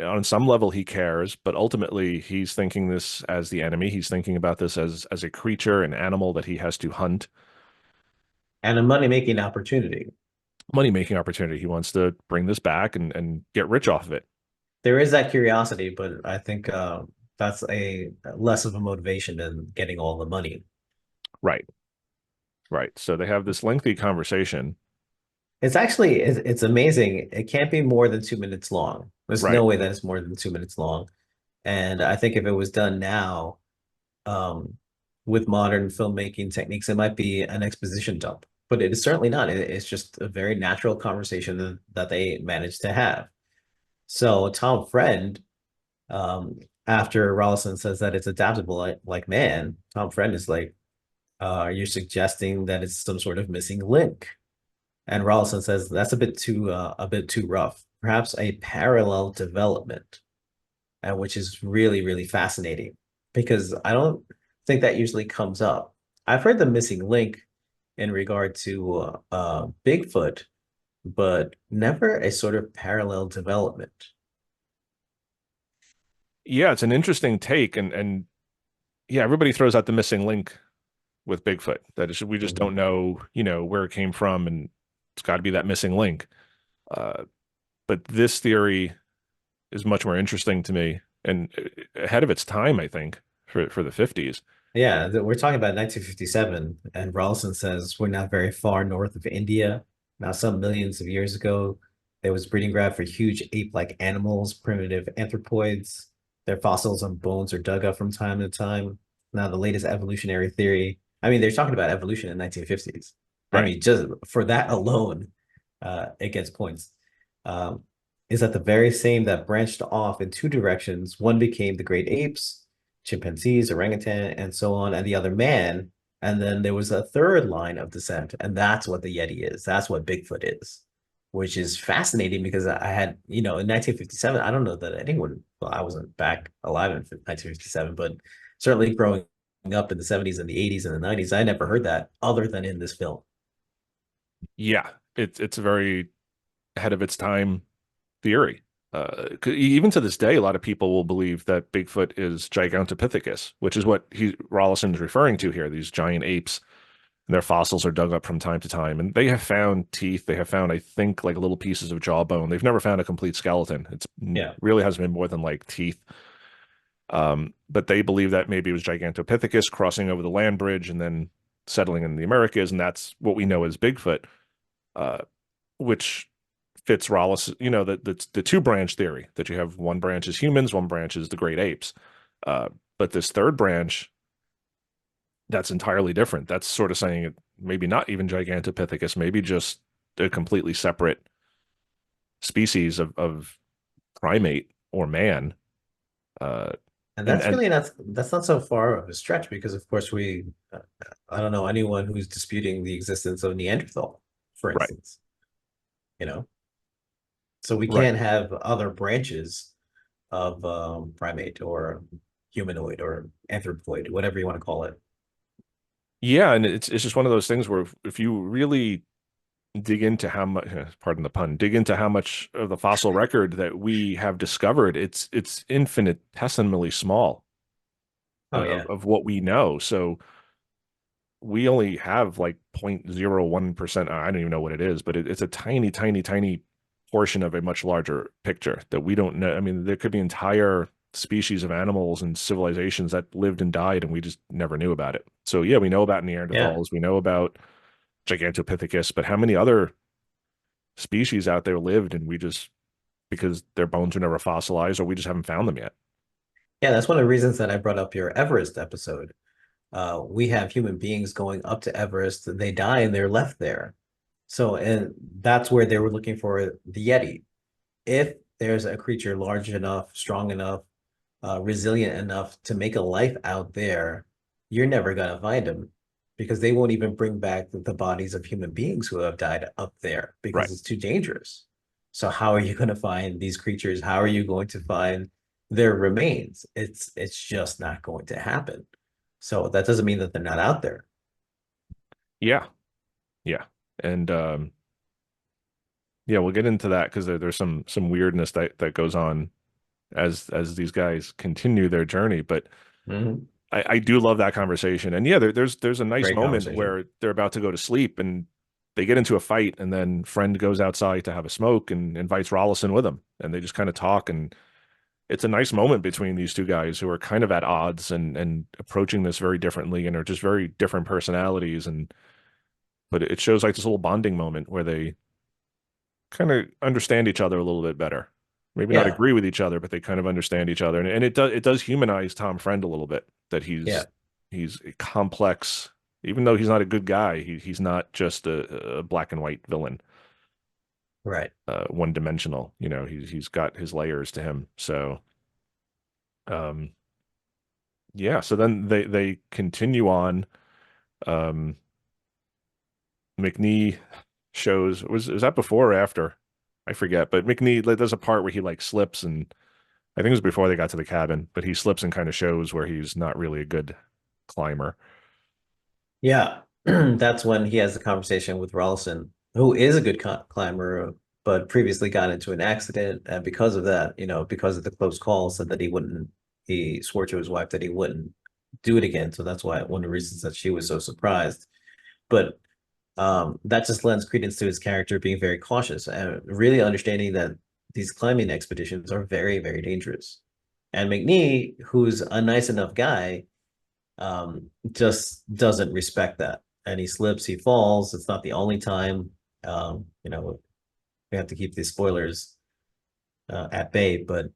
on some level he cares, but ultimately he's thinking this as the enemy. He's thinking about this as a creature, an animal that he has to hunt. And a money-making opportunity. Money-making opportunity. He wants to bring this back and get rich off of it. There is that curiosity, but I think that's a less of a motivation than getting all the money. Right. Right. So they have this lengthy conversation. It's actually it's amazing. It can't be more than 2 minutes long. There's Right. no way that it's more than 2 minutes long. And I think if it was done now, um, with modern filmmaking techniques, it might be an exposition dump. But it is certainly not. It's just a very natural conversation that they managed to have. So Tom Friend, um, after Rollison says that it's adaptable like man, Tom Friend is like, you're suggesting that it's some sort of missing link. And Rollison says that's a bit too rough. Perhaps a parallel development, and which is really, really fascinating because I don't think that usually comes up. I've heard the missing link in regard to Bigfoot, but never a sort of parallel development. Yeah, it's an interesting take, and yeah, everybody throws out the missing link with Bigfoot. That is, we just Mhm. don't know, where it came from, and it's got to be that missing link. Uh, but this theory is much more interesting to me and ahead of its time, I think, for the 50s. Yeah, we're talking about 1957, and Rawlinson says we're not very far north of India. Now, some millions of years ago, there was breeding ground for huge ape-like animals, primitive anthropoids. Their fossils and bones are dug up from time to time. Now, the latest evolutionary theory, I mean, they're talking about evolution in 1950s. I Right. mean, just for that alone, it gets points. Is that the very same that branched off in two directions. One became the great apes, chimpanzees, orangutan, and so on, and the other man. And then there was a third line of descent, and that's what the Yeti is. That's what Bigfoot is, which is fascinating because I had, in 1957, I don't know that anyone, well, I wasn't back alive in 1957, but certainly growing up in the 70s and the 80s and the 90s, I never heard that other than in this film. Yeah, it's a very ahead of its time theory. 'Cause even to this day, a lot of people will believe that Bigfoot is Gigantopithecus, which is what Rollison's referring to here. These giant apes, and their fossils are dug up from time to time, and they have found teeth. They have found, I think, like little pieces of jawbone. They've never found a complete skeleton. It's Yeah. really hasn't been more than like teeth. But they believe that maybe it was Gigantopithecus crossing over the land bridge and then settling in the Americas, and that's what we know as Bigfoot, uh, which fits Rollis, the two branch theory that you have one branch is humans, one branch is the great apes. Uh, but this third branch, that's entirely different. That's sort of saying it maybe not even Gigantopithecus, maybe just a completely separate species of primate or man. Uh, And and that's and really not that's not so far of a stretch because of course I don't know anyone who's disputing the existence of Neanderthal, for right, instance, you know. So we right. can't have other branches of primate or humanoid or anthropoid, whatever you want to call it. Yeah, and it's just one of those things where if you really dig into how much, pardon the pun, dig into how much of the fossil record that we have discovered, it's infinitesimally small Oh yeah. of what we know. So we only have like 0.01%. I don't even know what it is, but it's a tiny, tiny, tiny portion of a much larger picture that we don't know. I mean, there could be entire species of animals and civilizations that lived and died, and we just never knew about it. So yeah, we know about Yeah. Neanderthals, we know about Gigantopithecus, but how many other species out there lived and we just because their bones were never fossilized or we just haven't found them yet. Yeah, that's one of the reasons that I brought up your Everest episode. We have human beings going up to Everest, they die and they're left there. So, and that's where they were looking for the Yeti. If there's a creature large enough, strong enough, resilient enough to make a life out there, you're never gonna find them because they won't even bring back the bodies of human beings who have died up there Right. because it's too dangerous. So how are you going to find these creatures? How are you going to find their remains. It's just not going to happen. So that doesn't mean that they're not out there. Yeah, yeah, and yeah, we'll get into that because there's some weirdness that goes on as these guys continue their journey. But Mhm. I do love that conversation. And yeah, there's a nice Great moment conversation. where they're about to go to sleep and they get into a fight, and then Friend goes outside to have a smoke and invites Rollison with him, and they just kind of talk. And it's a nice moment between these two guys who are kind of at odds and approaching this very differently and are just very different personalities. And but it shows like this little bonding moment where they kind of understand each other a little bit better. Maybe not Yeah, agree with each other, but they kind of understand each other. And it does humanize Tom Friend a little bit, that yeah, he's a complex, even though he's not a good guy, he's not just a black and white villain, right. one dimensional. He's got his layers to him. So um yeah, so then they continue on. Um McNee shows, was that before or after? I forget, but McNee, like, there's a part where he like slips, and I think it was before they got to the cabin, but he slips and kind of shows where he's not really a good climber. Yeah, that's when he has the conversation with Rollison, who is a good climber, but previously got into an accident, and because of that, because of the close call, said that he wouldn't. He swore to his wife that he wouldn't do it again. So that's why one of the reasons that she was so surprised. But that just lends credence to his character being very cautious and really understanding that these climbing expeditions are very, very dangerous. And McNee, who's a nice enough guy, just doesn't respect that. And he slips, he falls. It's not the only time. We have to keep these spoilers at bay, but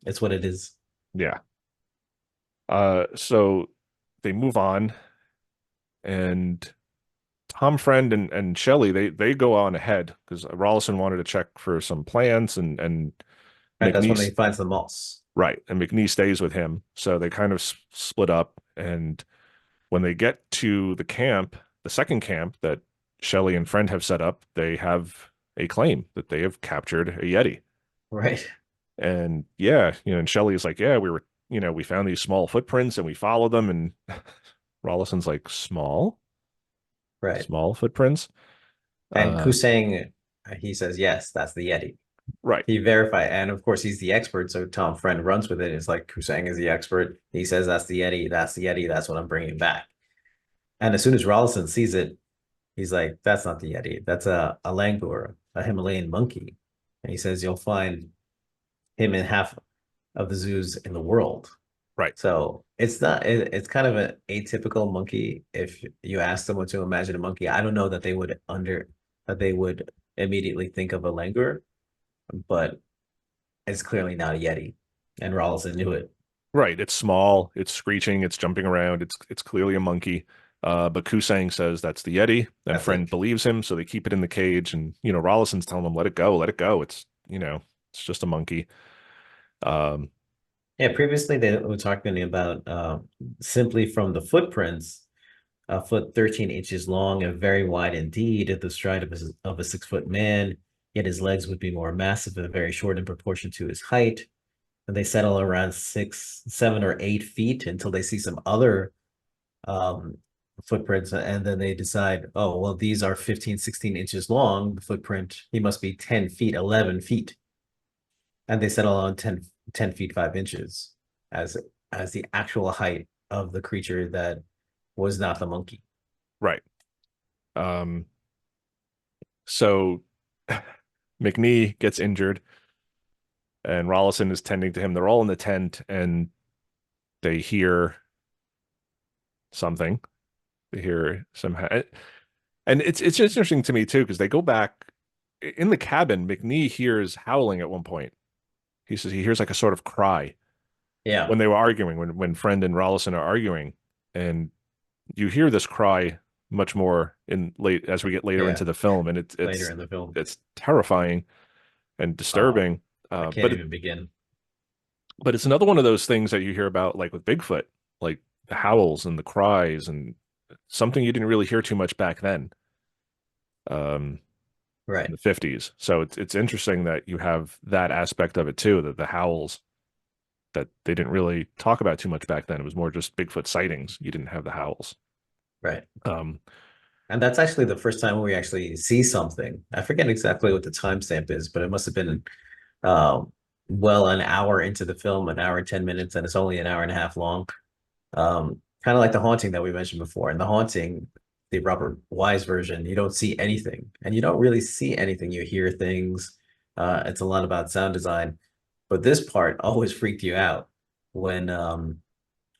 it's what it is. Yeah. So they move on, and Tom Friend and Shelley, they go on ahead because Rollison wanted to check for some plants, and Right, that's when he McNeese, finds the moss. right, and McNeese stays with him. So they kind of split up, and when they get to the camp, the second camp that Shelley and Friend have set up, they have a claim that they have captured a Yeti. Right, And yeah, and Shelley is like, yeah, we found these small footprints and we followed them. And Rollison's like, right. small footprints. And Uh, Kusang, he says, yes, that's the Yeti. right, He verified, and of course he's the expert. So Tom Friend runs with it. It's like Kusang is the expert. He says that's the Yeti. That's the Yeti. That's what I'm bringing back. And as soon as Rollison sees it, he's like, "That's not the Yeti. That's a langur, a Himalayan monkey." And he says, "You'll find him in half of the zoos in the world." right, So it's not. It's kind of an atypical monkey. If you ask someone to imagine a monkey, I don't know that they would immediately think of a langur, but it's clearly not a Yeti, and Rollison knew it. right. It's small, it's screeching, it's jumping around, it's clearly a monkey. But Kusang says that's the Yeti, and That's Friend it. believes him, so they keep it in the cage. And Rollison's telling him, let it go, let it go. It's just a monkey. Um, Yeah, previously they were talking about simply from the footprints, a foot 13 inches long and very wide indeed, at the stride of a 6 foot man, yet his legs would be more massive and very short in proportion to his height. And they settle around 6, 7 or 8 feet until they see some other um, footprints. And then they decide, oh, well, these are 15, 16 inches long. The footprint, he must be 10 feet, 11 feet. And they settle on 10 feet 5 inches as as the actual height of the creature that was not the monkey. right. Um, so McNee gets injured, and Rollison is tending to him. They're all in the tent, and they hear something. They hear some, and it's just interesting to me too because they go back in the cabin. McNee hears howling at one point. He says he hears like a sort of cry Yeah, when they were arguing, when Friend and Rollison are arguing, and you hear this cry much more in late as we get later yeah. into the film, and Later in the film. it's terrifying and Oh, disturbing. I Uh, can't but it, even begin. but it's another one of those things that you hear about, like with Bigfoot, like the howls and the cries, and something you didn't really hear too much back then. Um, Right. in the 50s. So it's interesting that you have that aspect of it too, that the howls that they didn't really talk about too much back then. It was more just Bigfoot sightings. You didn't have the howls. Right. Um, And that's actually the first time we actually see something. I forget exactly what the timestamp is, but it must have been um, well an hour into the film, an hour and 10 minutes, and it's only an hour and a half long. Kind of like The Haunting that we mentioned before. In The Haunting, the Robert Wise version, you don't see anything, and you don't really see anything. You hear things. It's a lot about sound design, but this part always freaked you out when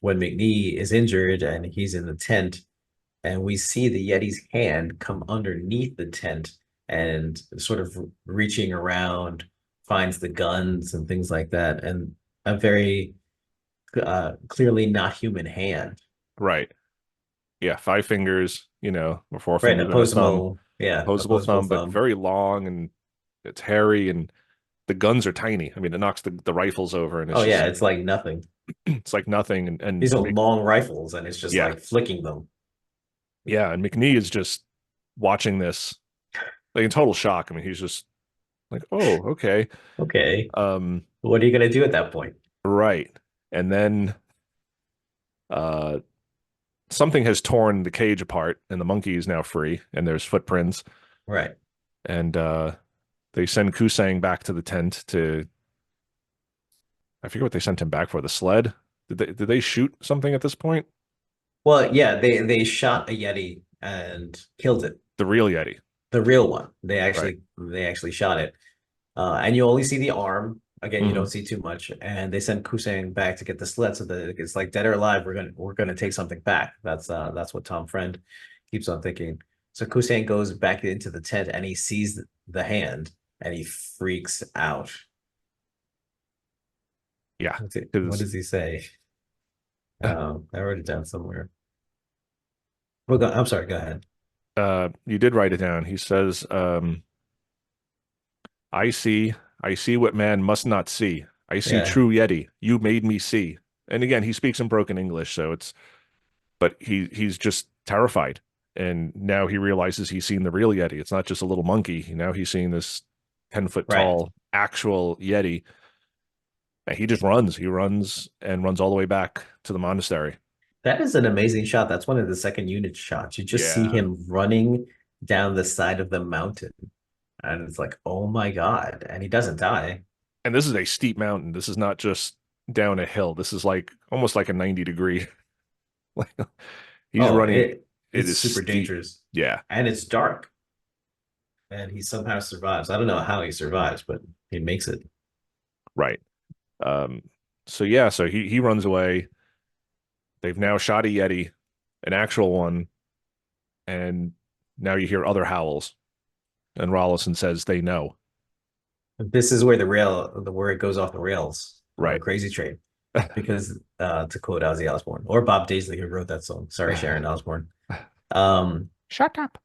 McNee is injured and he's in the tent, and we see the Yeti's hand come underneath the tent and sort of reaching around, finds the guns and things like that, and a very clearly not human hand. right. Yeah. 5 fingers, or four Right, fingers and a thumb, opposable opposable thumb, but thumb. very long and it's hairy and the guns are tiny. I mean, it knocks the rifles over and it's Oh yeah, just, it's like nothing. it's like nothing. These are long rifles, and it's just yeah. like flicking them. Yeah. And McNee is just watching this like in total shock. I mean, he's just like, oh, okay. Okay, Um, what are you gonna do at that point? right. And then uh something has torn the cage apart and the monkey is now free and there's footprints Right. and they send Kusang back to the tent to I forget what they sent him back for, the sled. Did they shoot something at this point? Well, yeah, they shot a Yeti and killed it. The real Yeti. The real one. Right. They actually shot it. And you only see the arm. Again, you Hmm. don't see too much. And they send Kusang back to get the sled so that it's like dead or alive, we're gonna take something back. That's what Tom Friend keeps on thinking. So Kusang goes back into the tent and he sees the hand and he freaks out. Yeah. What Because does he say? I wrote it down somewhere. Well, I'm sorry, go ahead. you did write it down. He says, I see, I see what man must not see. I see Yeah, true Yeti. You made me see. And again, he speaks in broken English, so but he's just terrified. And now he realizes he's seen the real Yeti. It's not just a little monkey. Now he's seeing this 10 foot right. tall actual Yeti. And he just runs. He runs and runs all the way back to the monastery. That is an amazing shot. That's one of the second unit shots. You just see Yeah. him running down the side of the mountain. And it's like, oh my God. And he doesn't die. And this is a steep mountain. This is not just down a hill. This is like almost like a 90-degree. Like he's Oh, running. It it's is super steep. dangerous. Yeah. And it's dark. And he somehow survives. I don't know how he survives, but he makes it. Right. Um, so yeah, so he runs away. They've now shot a Yeti, an actual one, and now you hear other howls. And Rollison says they know. This is where where it goes off the rails on the Right. Crazy Train. Because to quote Ozzy Osbourne or Bob Daisley, who wrote that song. Sorry, Sharon Osbourne. Um, Shut up.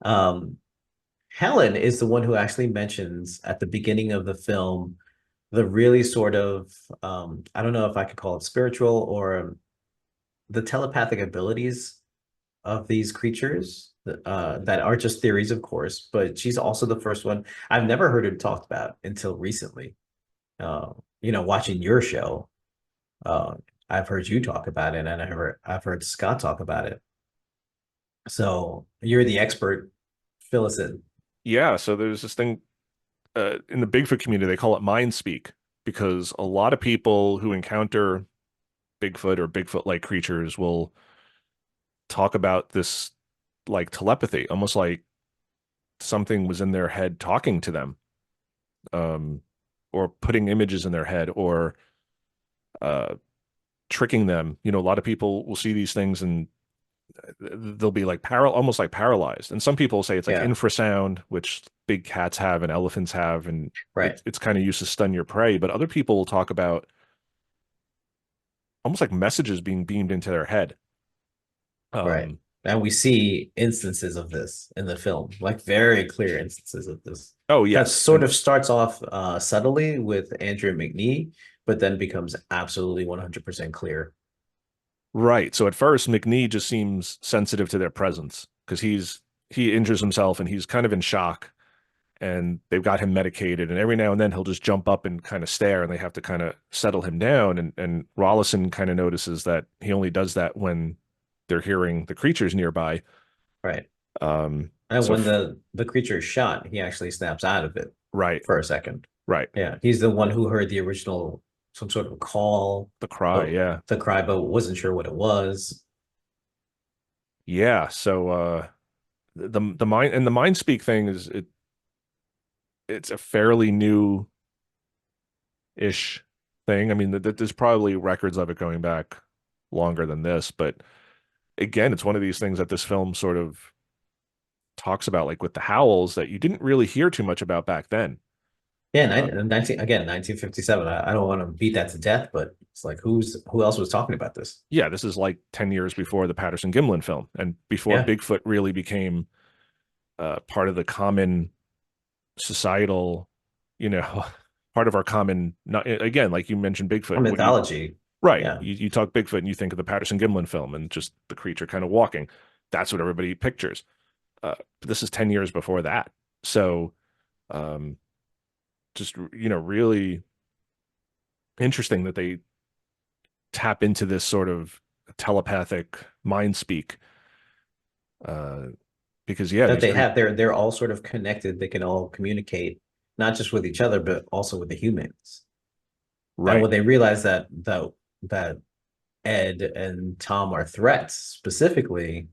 um, Helen is the one who actually mentions at the beginning of the film the really sort of I don't know if I could call it spiritual or the telepathic abilities of these creatures that are just theories, of course, but she's also the first one I've never heard it talked about until recently. Uh, watching your show, uh, I've heard you talk about it, and I've heard Scott talk about it. So you're the expert. Fill us in. Yeah, so there's this thing in the Bigfoot community, they call it mind speak because a lot of people who encounter Bigfoot or Bigfoot-like creatures will talk about this like telepathy, almost like something was in their head talking to them, um, or putting images in their head, or uh, tricking them. A lot of people will see these things and they'll be like almost like paralyzed. And some people say it's like Yeah, infrasound, which big cats have and elephants have, and right, it's kind of used to stun your prey. But other people will talk about almost like messages being beamed into their head. right. Um, And we see instances of this in the film, like very clear instances of this. oh That yes, sort of starts off subtly with Andrew McNee, but then becomes absolutely 100% clear. right. So at first, McNee just seems sensitive to their presence because he's he injures himself and he's kind of in shock, and they've got him medicated, and every now and then he'll just jump up and kind of stare, and they have to kind of settle him down. And Rollison kind of notices that he only does that when they're hearing the creatures nearby. Right. Um, And so when the creature is shot, he actually snaps out of it right, for a second. right, Yeah, he's the one who heard the original some sort of call, the cry, but yeah, the cry, but wasn't sure what it was. yeah. So the mind and the mind speak thing is it's a fairly new ish thing. I mean, there's probably records of it going back longer than this, but again, it's one of these things that this film sort of talks about, like with the howls, that you didn't really hear too much about back then. Yeah, Uh, 1957. I don't want to beat that to death, but it's like who else was talking about this? yeah, this is like 10 years before the Patterson Gimlin film and before Yeah, Bigfoot really became part of the common societal, you know, part of our common, not, again, like you mentioned Bigfoot. What do you, mythology. right. Yeah, You talk Bigfoot and you think of the Patterson Gimlin film and just the creature kind of walking. That's what everybody pictures. But this is 10 years before that. So, um, just, really interesting that they tap into this sort of telepathic mind speak. Uh, because yeah, that these they have. They're all sort of connected. They can all communicate, not just with each other, but also with the humans. And right, when they realize that Ed and Tom are threats specifically,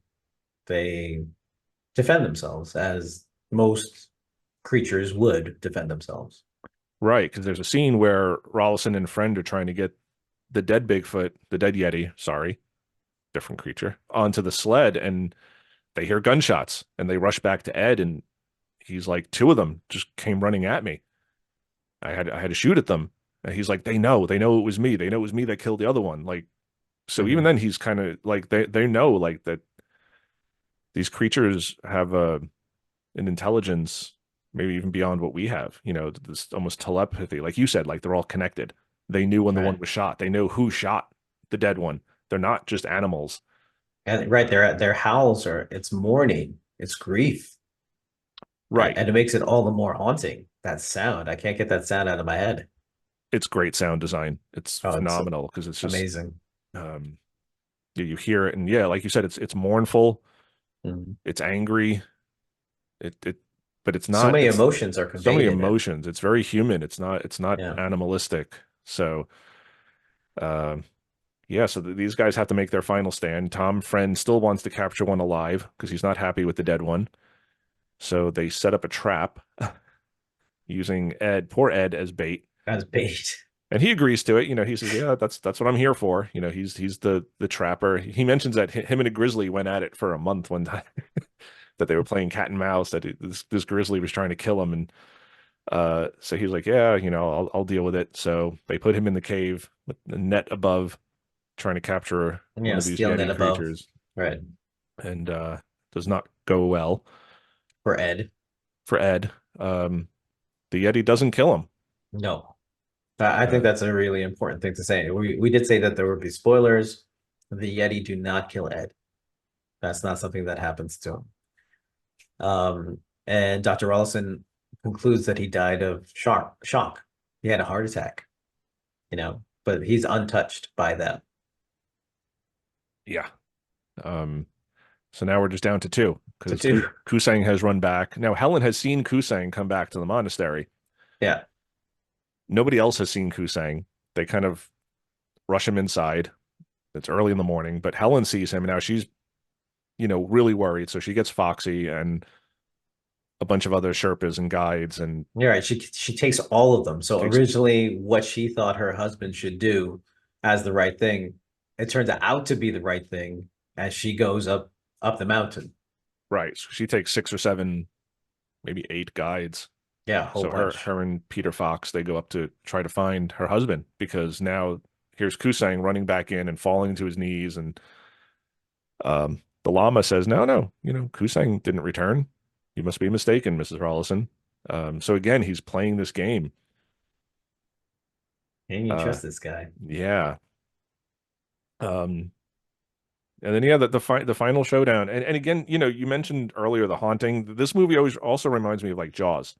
they defend themselves as most creatures would defend themselves. right. Because there's a scene where Rollison and friend are trying to get the dead Bigfoot, the dead Yeti, sorry, different creature, onto the sled, and they hear gunshots and they rush back to Ed, and he's like, two of them just came running at me. I had to shoot at them. And he's like, they know it was me. They know it was me that killed the other one. Like, so even Mhm. then he's kind of like they know like that these creatures have an intelligence maybe even beyond what we have, this almost telepathy. Like you said, like they're all connected. They knew when the one Right. was shot. They know who shot the dead one. They're not just animals. And right, their howls are it's mourning, it's grief. Right. And it makes it all the more haunting. That sound. I can't get that sound out of my head. It's great sound design. It's Oh, it's phenomenal because it's just amazing. um you hear it, and yeah, like you said, it's mournful, Mhm. it's angry, it but it's So not many it's emotions are so many conveyed in it. emotions. It's very human. It's not Yeah. animalistic. So um yeah, so these guys have to make their final stand. Tom Friend still wants to capture one alive because he's not happy with the dead one. So they set up a trap using poor Ed, as bait. As bait. And he agrees to it. He says, "Yeah, that's what I'm here for." He's the trapper. He mentions that him and a grizzly went at it for a month one time, that they were playing cat and mouse. That this grizzly was trying to kill him, and so he's like, "Yeah, I'll deal with it." So they put him in the cave with the net above, trying to capture one Yeah, of these stealing it Yeti above. creatures, Right. and does not go well For Ed. for Ed. The Yeti doesn't kill him. No. I think Uh, that's a really important thing to say. We did say that there would be spoilers. The Yeti do not kill Ed. That's not something that happens to him. And Dr. Rollison concludes that he died of shock. He had a heart attack, but he's untouched by that. yeah. So now we're just down to two To because two. Kusang has run back. Now Helen has seen Kusang come back to the monastery. Yeah. Nobody else has seen Kusang. They kind of rush him inside. It's early in the morning, but Helen sees him, and now she's, really worried. So she gets Foxy and a bunch of other Sherpas and guides, and You're right. She takes all of them. So takes originally what she thought her husband should do as the right thing, it turns out to be the right thing as she goes up the mountain. right. So she takes 6 or 7, maybe 8 guides. Yeah, a whole So her bunch. her and Peter Fox, they go up to try to find her husband, because now here's Kusang running back in and falling to his knees, and the llama says, "No, no, Kusang didn't return. You must be mistaken, Mrs. Rollison." So again, he's playing this game. And you Uh, trust this guy. yeah. Um, And then yeah, the final showdown, and again, you mentioned earlier the haunting. This movie always also reminds me of like Jaws,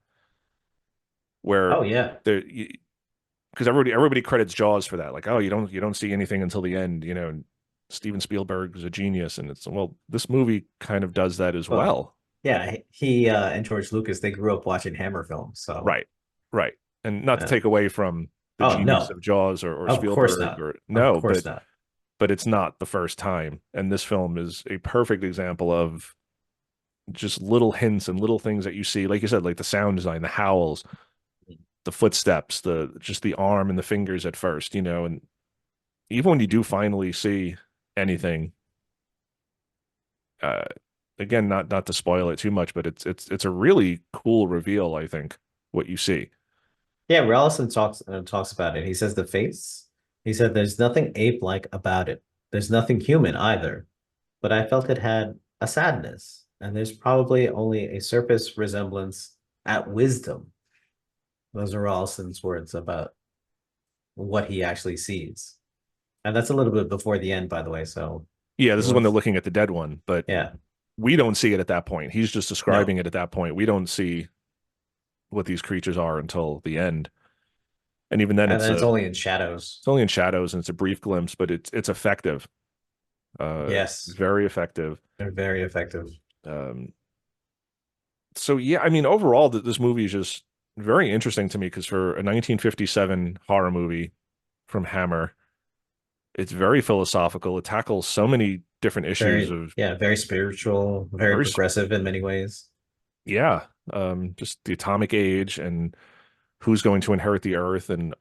where Oh yeah. there because everybody credits Jaws for that. Like, oh, you don't see anything until the end. Steven Spielberg is a genius, and it's well, this movie kind of does that as Well, well. yeah, he and George Lucas, they grew up watching Hammer films, so Right, right, and not to uh, take away from the oh genius no, of Jaws or of course Spielberg not. or Of no, course but not. it's not the first time, and this film is a perfect example of just little hints and little things that you see, like you said, like the sound design, the howls, the footsteps, the just the arm and the fingers at first, and even when you do finally see anything, uh, again, not to spoil it too much, but it's a really cool reveal, I think, what you see. Yeah, Rallison talks about it. He says the face. He said there's nothing ape-like about it. There's nothing human either, but I felt it had a sadness, and there's probably only a surface resemblance at wisdom. Those are Rollison's words about what he actually sees. And that's a little bit before the end, by the way. So Yeah, he this is when they're wants, looking at the dead one, but yeah, we don't see it at that point. He's just no. describing it at that point. We don't see what these creatures are until the end. And even then And it's then it's a only in shadows. it's only in shadows and it's a brief glimpse, but it's effective. Yes, Very effective. they're very effective. Um, so yeah, I mean, overall, this movie is just very interesting to me because for a 1957 horror movie from Hammer, it's very philosophical. It tackles so many different issues Very, of yeah, very spiritual, very very, progressive in many ways. yeah, just the atomic age and who's going to inherit the earth and,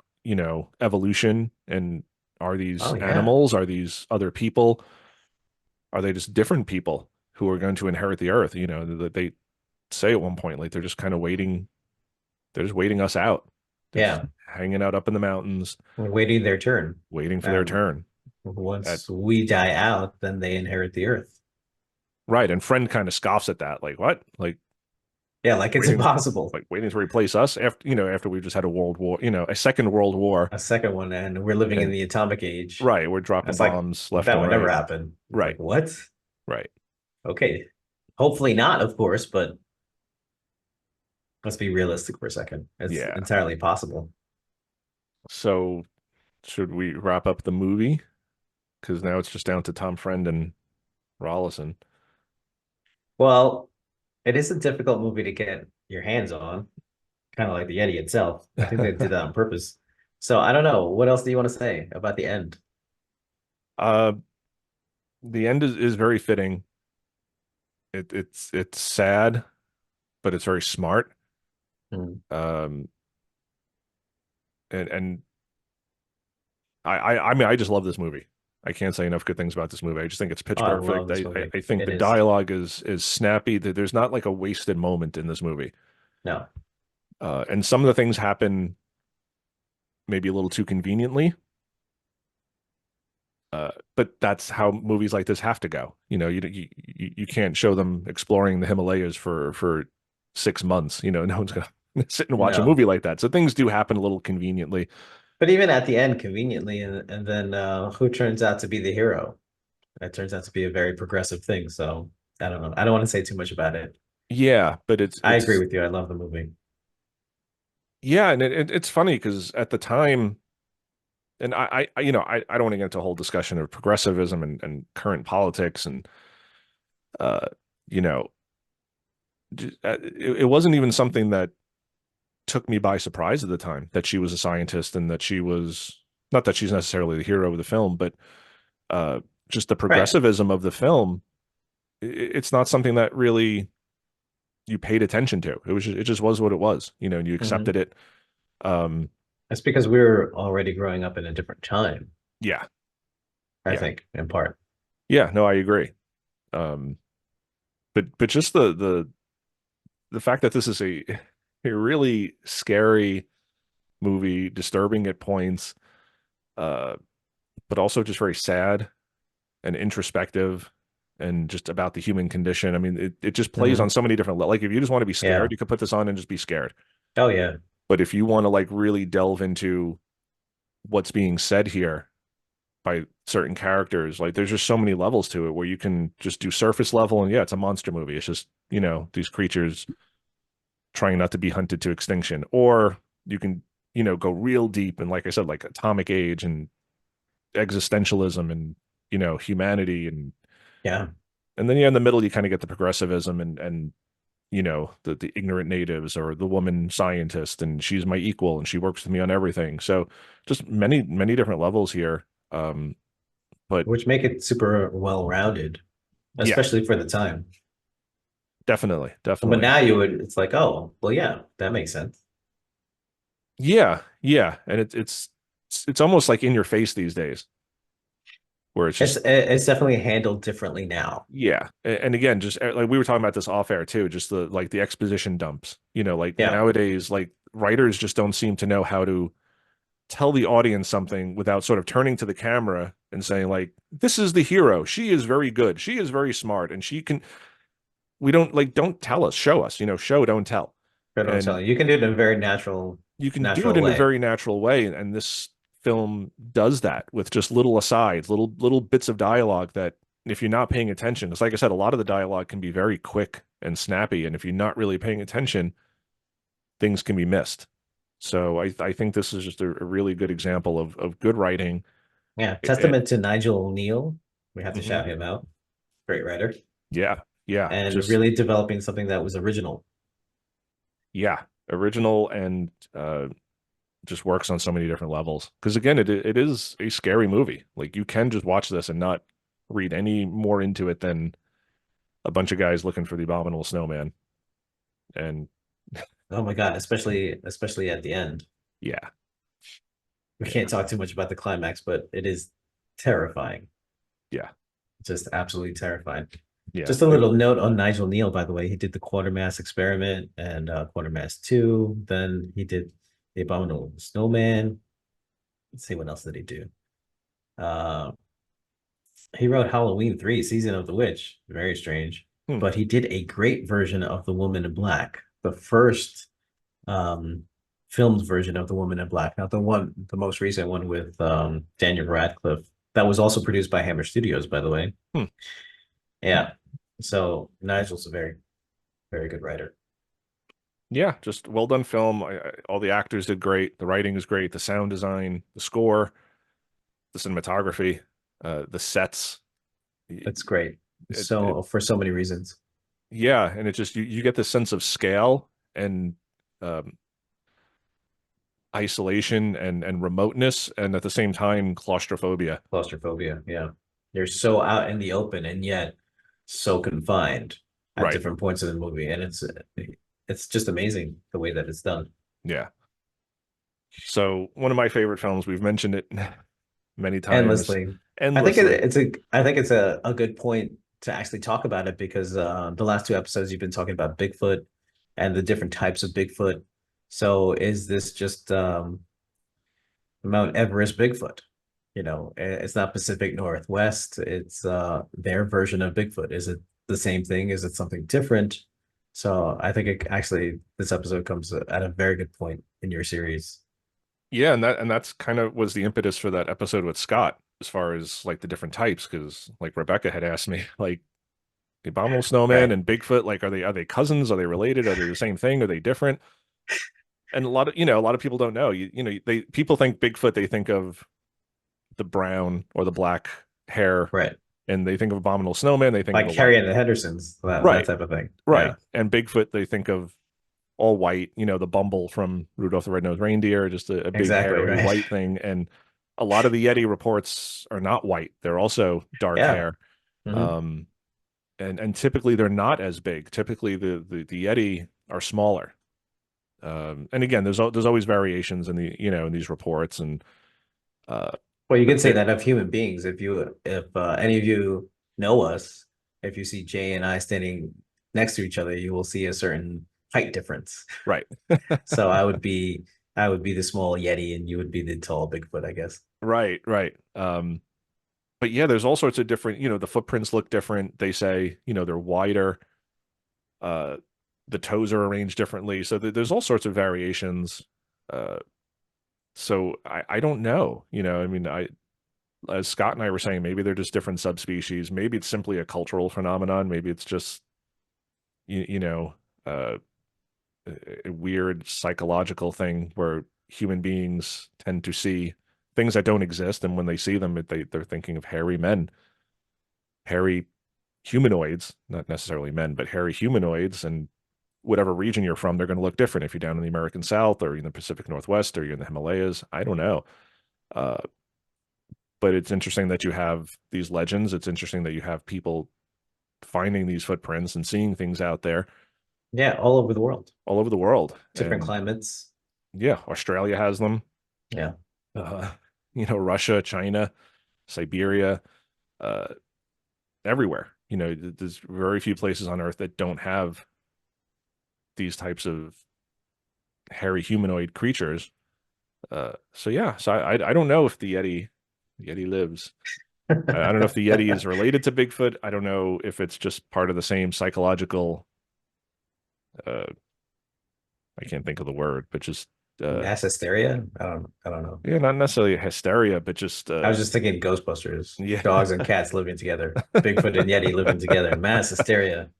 evolution. And are Oh these yeah, animals? Are these other people? Are they just different people who are going to inherit the earth? That they say at one point, like they're just kind of waiting. They're just waiting us out. They're just yeah, hanging out up in the mountains, waiting their turn. waiting for their And turn. At once we die out, then they inherit the earth. right, and friend kind of scoffs at that, like what? Yeah, like it's Waiting, impossible. waiting to replace us after we've just had a world war, a second world war, A second one, and we're living in and the atomic age. right, we're dropping It's like bombs left that and would never right. happen. It's like Right, what? right. Okay, hopefully not, of course, but let's be realistic for a second. It's Yeah. entirely possible. So should we wrap up the movie? Because now it's just down to Tom Friend and Rollison. Well, it is a difficult movie to get your hands on, kind of like the Yeti itself. I think they did that on purpose. So I don't know. What else do you want to say about the end? uh, the end is very fitting. It's sad, but it's very smart. Hmm. Um, and I mean I just love this movie. I can't say enough good things about this movie. I just think it's Oh, pitch I love perfect. this I movie. I think It the is. dialogue is snappy. There's not like a wasted moment in this movie. No. And some of the things happen maybe a little too conveniently. But that's how movies like this have to go. You can't show them exploring the Himalayas for 6 months. No one's gonna sit and watch a No. movie like that. So things do happen a little conveniently. But even at the end, conveniently, and then who turns out to be the hero? That turns out to be a very progressive thing. So I don't know. I don't want to say too much about it. Yeah, but it's I agree it's with you. I love the movie. yeah, and it's funny because at the time, and I don't want to get into a whole discussion of progressivism and current politics and uh you know it wasn't even something that took me by surprise at the time that she was a scientist and that she was not that she's necessarily the hero of the film, but uh, just the Right. progressivism of the film. It's not something that really you paid attention to. It just was what it was, and you Hmm. accepted it. Um, That's because we were already growing up in a different time, yeah, I yeah, think, in part. yeah. No, I agree. Um, but just the fact that this is a really scary movie, disturbing at points, uh, but also just very sad and introspective and just about the human condition. I mean, it just plays on Hmm. so many different levels. Like if you just want to be Yeah. scared, you could put this on and just be scared. Oh, yeah. But if you want to like really delve into what's being said here, by certain characters. Like there's just so many levels to it where you can just do surface level and yeah, it's a monster movie. It's just, these creatures trying not to be hunted to extinction. Or you can, go real deep and like I said, like atomic age and existentialism and, humanity Yeah. and then yeah, in the middle you kind of get the progressivism and the ignorant natives or the woman scientist and she's my equal and she works with me on everything. So just many different levels here. But Which make it super well-rounded, yeah, especially for the time. definitely, But definitely. now it's like, oh, well, yeah, that makes sense. Yeah, yeah. And it's almost like in your face these days where it's just It's definitely handled differently now. yeah. And again, just like we were talking about this off air too, just the exposition dumps. Like Yeah. nowadays, like writers just don't seem to know how to tell the audience something without sort of turning to the camera and saying like, this is the hero. She is very good. She is very smart and we don't like, don't tell us, show us, show, don't tell. But I'm And telling you, you can do it in a very natural, you can do it natural in a way. very natural way. And this film does that with just little asides, little bits of dialogue that if you're not paying attention, it's like I said, a lot of the dialogue can be very quick and snappy. And if you're not really paying attention, things can be missed. So I think this is just a really good example of good writing. Yeah. It, Testament to Nigel O'Neill. We have to mhm. shout him out. Great writer. Yeah, yeah, And just really developing something that was original. yeah, original and just works on so many different levels. Because again, it is a scary movie. Like you can just watch this and not read any more into it than a bunch of guys looking for the abominable snowman. And Oh my God, especially at the end. yeah, We yeah, can't talk too much about the climax, but it is terrifying. yeah, Just absolutely terrifying. yeah. Just a little note on Nigel Neal, by the way. He did the Quatermass Experiment and Quatermass 2. Then he did the Abominable Snowman. Let's see what else did he do. Uh, he wrote Halloween 3, Season of the Witch. Very strange. Hmm. But he did a great version of The Woman in Black, the first um filmed version of The Woman in Black, not the most recent one with Daniel Radcliffe. That was also produced by Hammer Studios, by the way. Hmm. Yeah. So Nigel's a very, very good writer. Yeah, just well done film. All the actors did great. The writing is great. The sound design, the score, the cinematography, the sets. That's great. It So for so many reasons. yeah, and it just you get this sense of scale and um, isolation and remoteness, and at the same time claustrophobia. Claustrophobia. Yeah. You're so out in the open and yet so confined at Right. different points of the movie. And it's just amazing the way that it's done. Yeah. So one of my favorite films. We've mentioned it many times, Endlessly. endlessly. I think it's a good point to actually talk about it because the last two episodes you've been talking about Bigfoot and the different types of Bigfoot. So is this just Mount Everest Bigfoot? It's not Pacific Northwest. It's their version of Bigfoot. Is it the same thing? Is it something different? So I think this episode comes at a very good point in your series. Yeah, and that's kind of was the impetus for that episode with Scott, as far as like the different types, because like Rebecca had asked me, like the abominable snowman Right. and Bigfoot, like are they cousins? Are they related? Are they the same thing? Are they different? And a lot of people don't know. They people think Bigfoot, they think of the brown or the black hair, Right. and they think of abominable snowman, they think of Like the Carrie white. and the Hendersons, that Right, type of thing. right. Yeah. And Bigfoot, they think of all white, the Bumble from Rudolph the Red-Nosed Reindeer, just a big Exactly. hairy Right. white thing. And a lot of the Yeti reports are not white. They're also dark Yeah. hair. Hmm. Um, and typically they're not as big. Typically the Yeti are smaller. And again, there's always variations in in these reports and uh Well, you but can say that of human beings. If any of you know us, if you see Jay and I standing next to each other, you will see a certain height difference. right. So I would be the small Yeti and you would be the tall Bigfoot, I guess. Right, right. But yeah, there's all sorts of different, the footprints look different. They say, they're wider. Uh, the toes are arranged differently. So there's all sorts of variations. So I don't know, I mean, as Scott and I were saying, maybe they're just different subspecies. Maybe it's simply a cultural phenomenon. Maybe it's just you know a weird psychological thing where human beings tend to see things that don't exist, and when they see them, they're thinking of hairy men, hairy humanoids, not necessarily men, but hairy humanoids, and whatever region you're from, they're going to look different if you're down in the American South or in the Pacific Northwest or you're in the Himalayas. I don't know. Uh, but it's interesting that you have these legends. It's interesting that you have people finding these footprints and seeing things out there Yeah, all over the world, all over the world. different And climates. yeah, Australia has them. Yeah. Uh, Russia, China, Siberia, uh, everywhere. There's very few places on Earth that don't have these types of hairy humanoid creatures. So yeah, so I don't know if the Yeti lives. I don't know if the Yeti is related to Bigfoot. I don't know if it's just part of the same psychological. Uh, I can't think of the word, but just Mass hysteria. I don't know. yeah, not necessarily hysteria, but just I was just thinking Ghostbusters, yeah, dogs and cats living together, Bigfoot and Yeti living together, mass hysteria.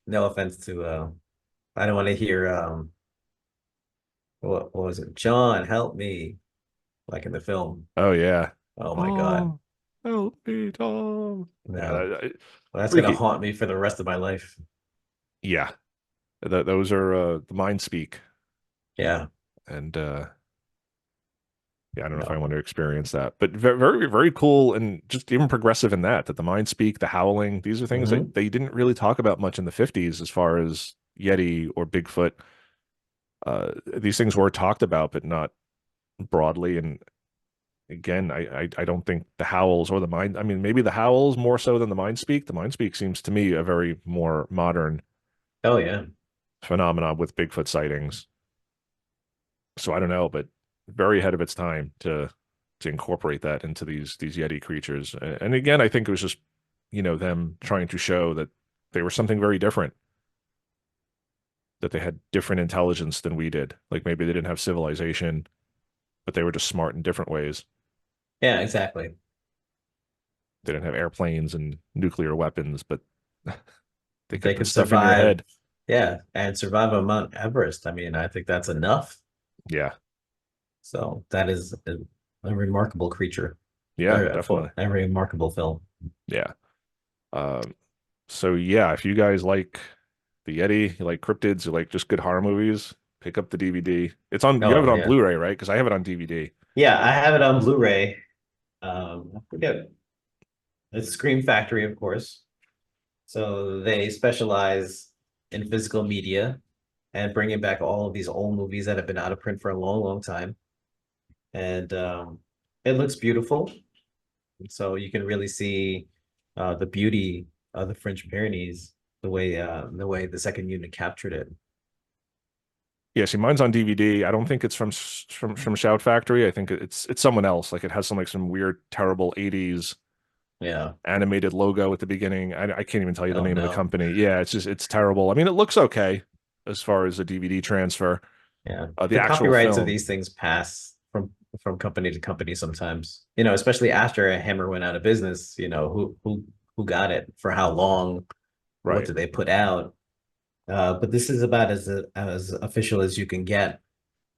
No offense to I don't want to hear what was it? John, help me, like in the film. oh yeah, Oh my God. help me, Tom. Yeah, No. Well, that's gonna freaky. haunt me for the rest of my life. Yeah, those are the mind speak, Yeah. and yeah, I don't know if I No. want to experience that, but very, very cool and just even progressive in that the mind speak, the howling, these are things that Hmm. they didn't really talk about much in the 50s as far as Yeti or Bigfoot. These things were talked about, but not broadly. And again, I don't think the howls or the mind, I mean, maybe the howls more so than the mind speak. The mind speak seems to me a very more modern Oh yeah. phenomenon with Bigfoot sightings. So I don't know, but very ahead of its time to incorporate that into these Yeti creatures. And again, I think it was just them trying to show that they were something very different, that they had different intelligence than we did. Like maybe they didn't have civilization, but they were just smart in different ways. Yeah, exactly. They didn't have airplanes and nuclear weapons, but they They could put could stuff in your survive, head. yeah, and survive on Mount Everest. I mean, I think that's enough. Yeah, So that is a remarkable creature, yeah, or definitely. a remarkable film. Yeah. Um, so yeah, if you guys like the Yeti, you like cryptids, you like just good horror movies, pick up the DVD. You have Oh it on yeah. Blu-ray, right? Because I have it on DVD. Yeah, I have it on Blu-ray. I forget. It's Scream Factory, of course. So they specialize in physical media and bringing back all of these old movies that have been out of print for a long, long time. And it looks beautiful. So you can really see the beauty of the French Pyrenees, the way the second unit captured it. Yeah, see, mine's on DVD. I don't think it's from Shout Factory. I think it's someone else. Like it has some weird, terrible 80s Yeah. animated logo at the beginning. I can't even tell you the Oh name of the no. company. Yeah, it's terrible. I mean, it looks okay as far as a DVD transfer. Yeah. The The actual copyrights of film, these things pass from company to company sometimes. Especially after Hammer went out of business, who got it for how long, what right? did they put out? But this is about as official as you can get.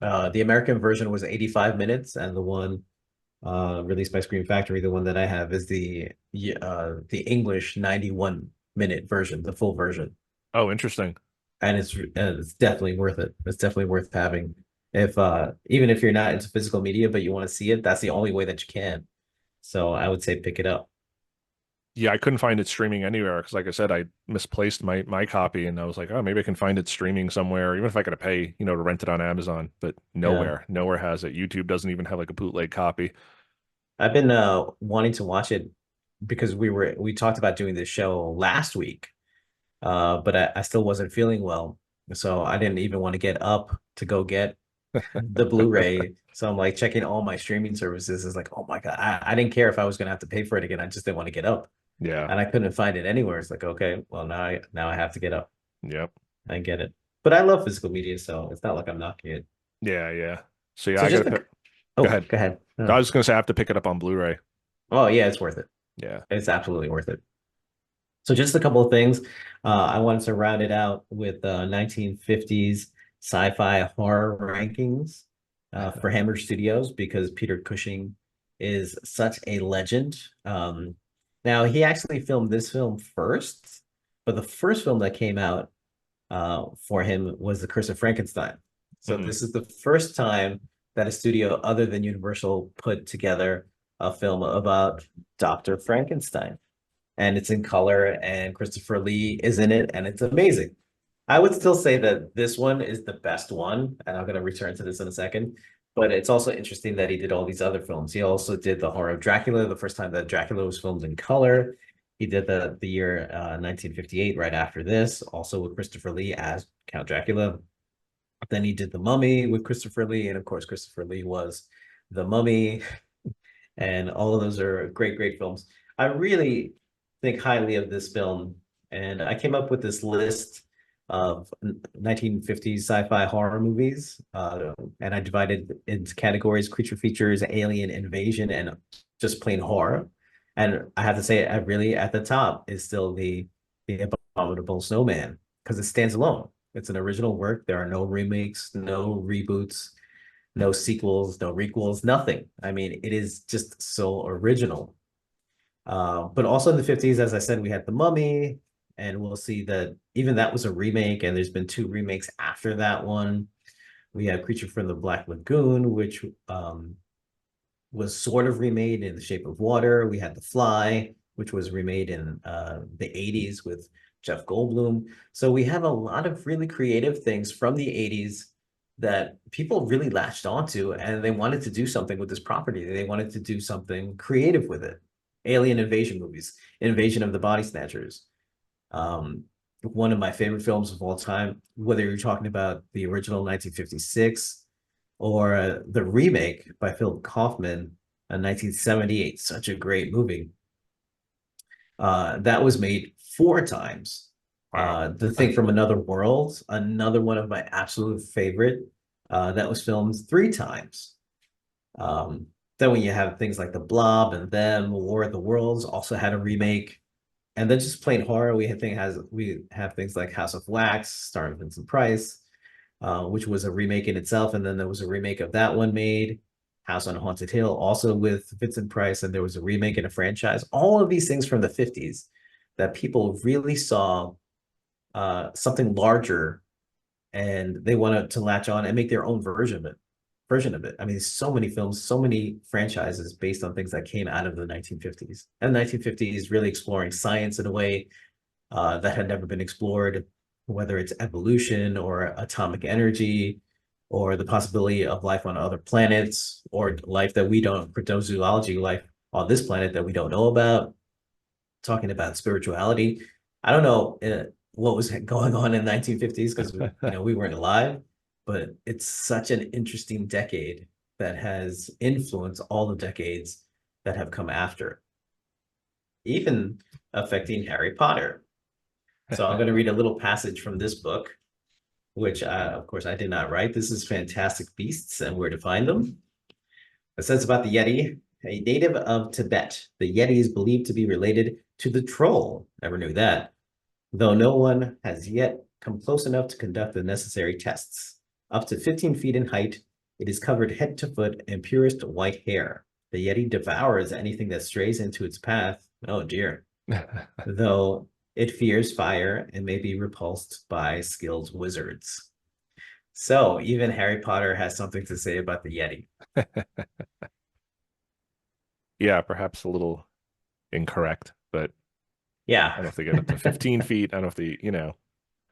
The American version was 85 minutes, and the one released by Scream Factory, the one that I have, is the English 91-minute version, the full version, Oh, interesting. and it's definitely worth it. It's definitely worth having. If even if you're not into physical media, but you want to see it, that's the only way that you can. So I would say pick it up. Yeah, I couldn't find it streaming anywhere because, like I said, I misplaced my copy, and I was like, oh, maybe I can find it streaming somewhere, even if I gotta pay, to rent it on Amazon. But Yeah, nowhere has it. YouTube doesn't even have like a bootleg copy. I've been wanting to watch it because we talked about doing this show last week, but I still wasn't feeling well, so I didn't even want to get up to go get the Blu-ray. So I'm like checking all my streaming services. Is like, oh my God, I didn't care if I was gonna have to pay for it again. I just didn't want to get up, Yeah. and I couldn't find it anywhere. It's like, okay, well now I have to get up Yep. and get it. But I love physical media, so it's not like I'm knocking it. Yeah. Yeah. So yeah, So I just gotta a, pick. Go Oh, ahead. go ahead. I Oh, was just gonna say I have to pick it up on Blu-ray. oh yeah, it's worth it. Yeah. It's absolutely worth it. So just a couple of things. I wanted to round it out with 1950s sci-fi horror rankings for Hammer Studios because Peter Cushing is such a legend. Now he actually filmed this film first, but the first film that came out for him was The Curse of Frankenstein. So Mhm. this is the first time that a studio other than Universal put together a film about Dr. Frankenstein, and it's in color, and Christopher Lee is in it, and it's amazing. I would still say that this one is the best one, and I'm going to return to this in a second. But it's also interesting that he did all these other films. He also did The Horror of Dracula, the first time that Dracula was filmed in color. He did the year 1958, right after this, also with Christopher Lee as Count Dracula. Then he did The Mummy with Christopher Lee, and of course, Christopher Lee was The Mummy, and all of those are great, great films. I really think highly of this film, and I came up with this list of 1950s sci-fi horror movies, and I divided into categories: creature features, alien invasion, and just plain horror. And I have to say, I really at the top is still the Abominable Snowman because it stands alone. It's an original work. There are no remakes, no reboots, no sequels, no requels, nothing. I mean, it is just so original. But also in the 50s, as I said, we had The Mummy, and we'll see that even that was a remake, and there's been two remakes after that one. We have Creature from the Black Lagoon, which was sort of remade in The Shape of Water. We had The Fly, which was remade in the 80s with Jeff Goldblum. So we have a lot of really creative things from the 80s that people really latched onto, and they wanted to do something with this property. They wanted to do something creative with it. Alien invasion movies, Invasion of the Body Snatchers. Um, One of my favorite films of all time, whether you're talking about the original 1956 or the remake by Philip Kaufman in 1978. Such a great movie. That was made four times. Wow. The Thing from Another World, another one of my absolute favorite, that was filmed three times. Then when you have things like The Blob and Them, War of the Worlds also had a remake. And then just plain horror, we have things like House of Wax, starring Vincent Price, which was a remake in itself. And then there was a remake of that one made, House on Haunted Hill, also with Vincent Price. And there was a remake in a franchise. All of these things from the 50s that people really saw something larger, and they wanted to latch on and make their own version of it. I mean, so many films, so many franchises based on things that came out of the 1950s. And the 1950s really exploring science in a way that had never been explored, whether it's evolution or atomic energy or the possibility of life on other planets or life that we don't, cryptozoology, life on this planet that we don't know about, talking about spirituality. I don't know what was going on in the 1950s because we weren't alive, but it's such an interesting decade that has influenced all the decades that have come after, even affecting Harry Potter. So I'm going to read a little passage from this book, which of course I did not write. This is Fantastic Beasts and Where to Find Them. It says about the Yeti, a native of Tibet. The Yeti is believed to be related to the troll. Never knew that. Though no one has yet come close enough to conduct the necessary tests. Up to 15 feet in height, it is covered head to foot in purest white hair. The Yeti devours anything that strays into its path. Oh dear. Though it fears fire and may be repulsed by skilled wizards. So even Harry Potter has something to say about the Yeti. Yeah, perhaps a little incorrect, but I don't Yeah, know if they get up to 15 feet. I don't know if they.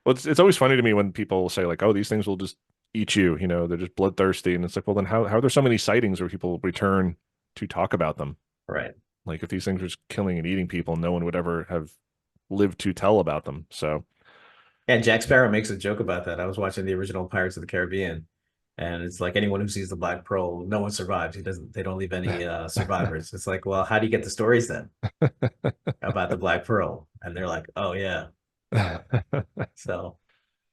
Well, it's always funny to me when people say like, "Oh, these things will just eat you." They're just bloodthirsty, and it's like, well, then how are there so many sightings where people return to talk about them? right. Like, if these things were just killing and eating people, no one would ever have lived to tell about them. So, And Jack Sparrow makes a joke about that. I was watching the original Pirates of the Caribbean, and it's like anyone who sees the Black Pearl, no one survives. They don't leave any survivors. It's like, well, how do you get the stories then about the Black Pearl? And they're like, oh yeah. So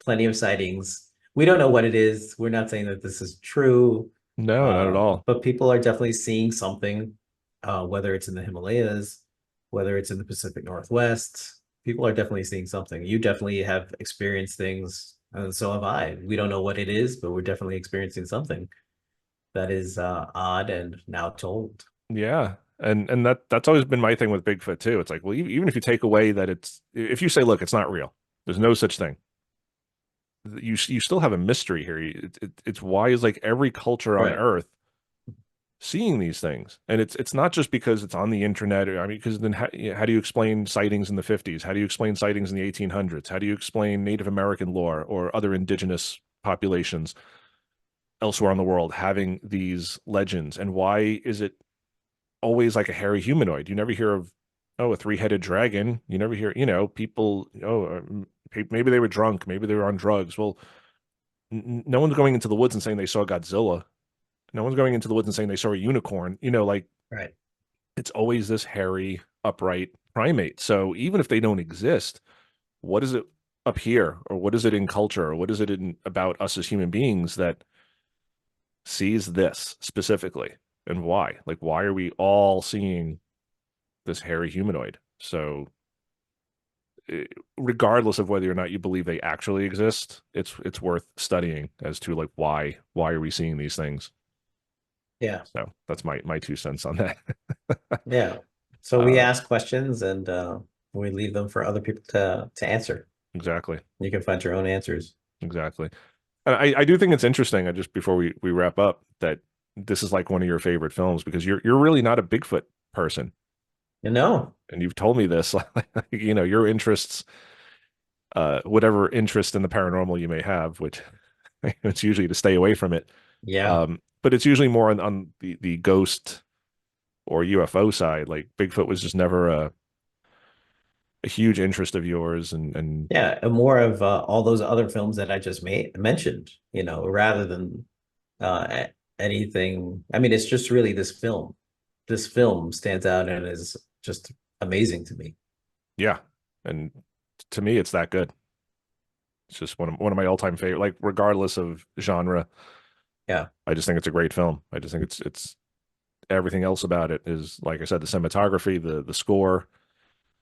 plenty of sightings. We don't know what it is. We're not saying that this is true. No, not at all. But people are definitely seeing something, whether it's in the Himalayas, whether it's in the Pacific Northwest. People are definitely seeing something. You definitely have experienced things, and so have I. We don't know what it is, but we're definitely experiencing something that is odd and now told. Yeah. And that's always been my thing with Bigfoot too. It's like, well, even if you take away that it's if you say, look, it's not real. There's no such thing. You still have a mystery here. It's why is like every culture on Right. Earth seeing these things, and it's not just because it's on the internet. I mean, because then how do you explain sightings in the 50s? How do you explain sightings in the 1800s? How do you explain Native American lore or other indigenous populations elsewhere in the world having these legends? And why is it always like a hairy humanoid? You never hear of, oh, a three-headed dragon. You never hear, people, maybe they were drunk, maybe they were on drugs. Well, no one's going into the woods and saying they saw Godzilla. No one's going into the woods and saying they saw a unicorn. Like Right. it's always this hairy, upright primate. So even if they don't exist, what is it up here, or what is it in culture, or what is it in about us as human beings that sees this specifically, and why? Like, why are we all seeing this hairy humanoid? So, regardless of whether or not you believe they actually exist, it's worth studying as to like why are we seeing these things? Yeah. So that's my 2 cents on that. Yeah. So we uh, ask questions and we leave them for other people to answer. exactly, You can find your own answers. exactly. And I do think it's interesting. I just before we wrap up that this is like one of your favorite films because you're really not a Bigfoot person, You know, and you've told me this. Your interests, whatever interest in the paranormal you may have, which it's usually to stay away from it. yeah. But it's usually more on the ghost or UFO side. Like Bigfoot was just never a huge interest of yours, and Yeah, and more of all those other films that I just mentioned, rather than anything. I mean, it's just really this film. This film stands out and is just amazing to me. yeah, and to me, it's that good. It's just one of my all time favorite. Like regardless of genre, Yeah, I just think it's a great film. I just think it's everything else about it is like I said, the cinematography, the score,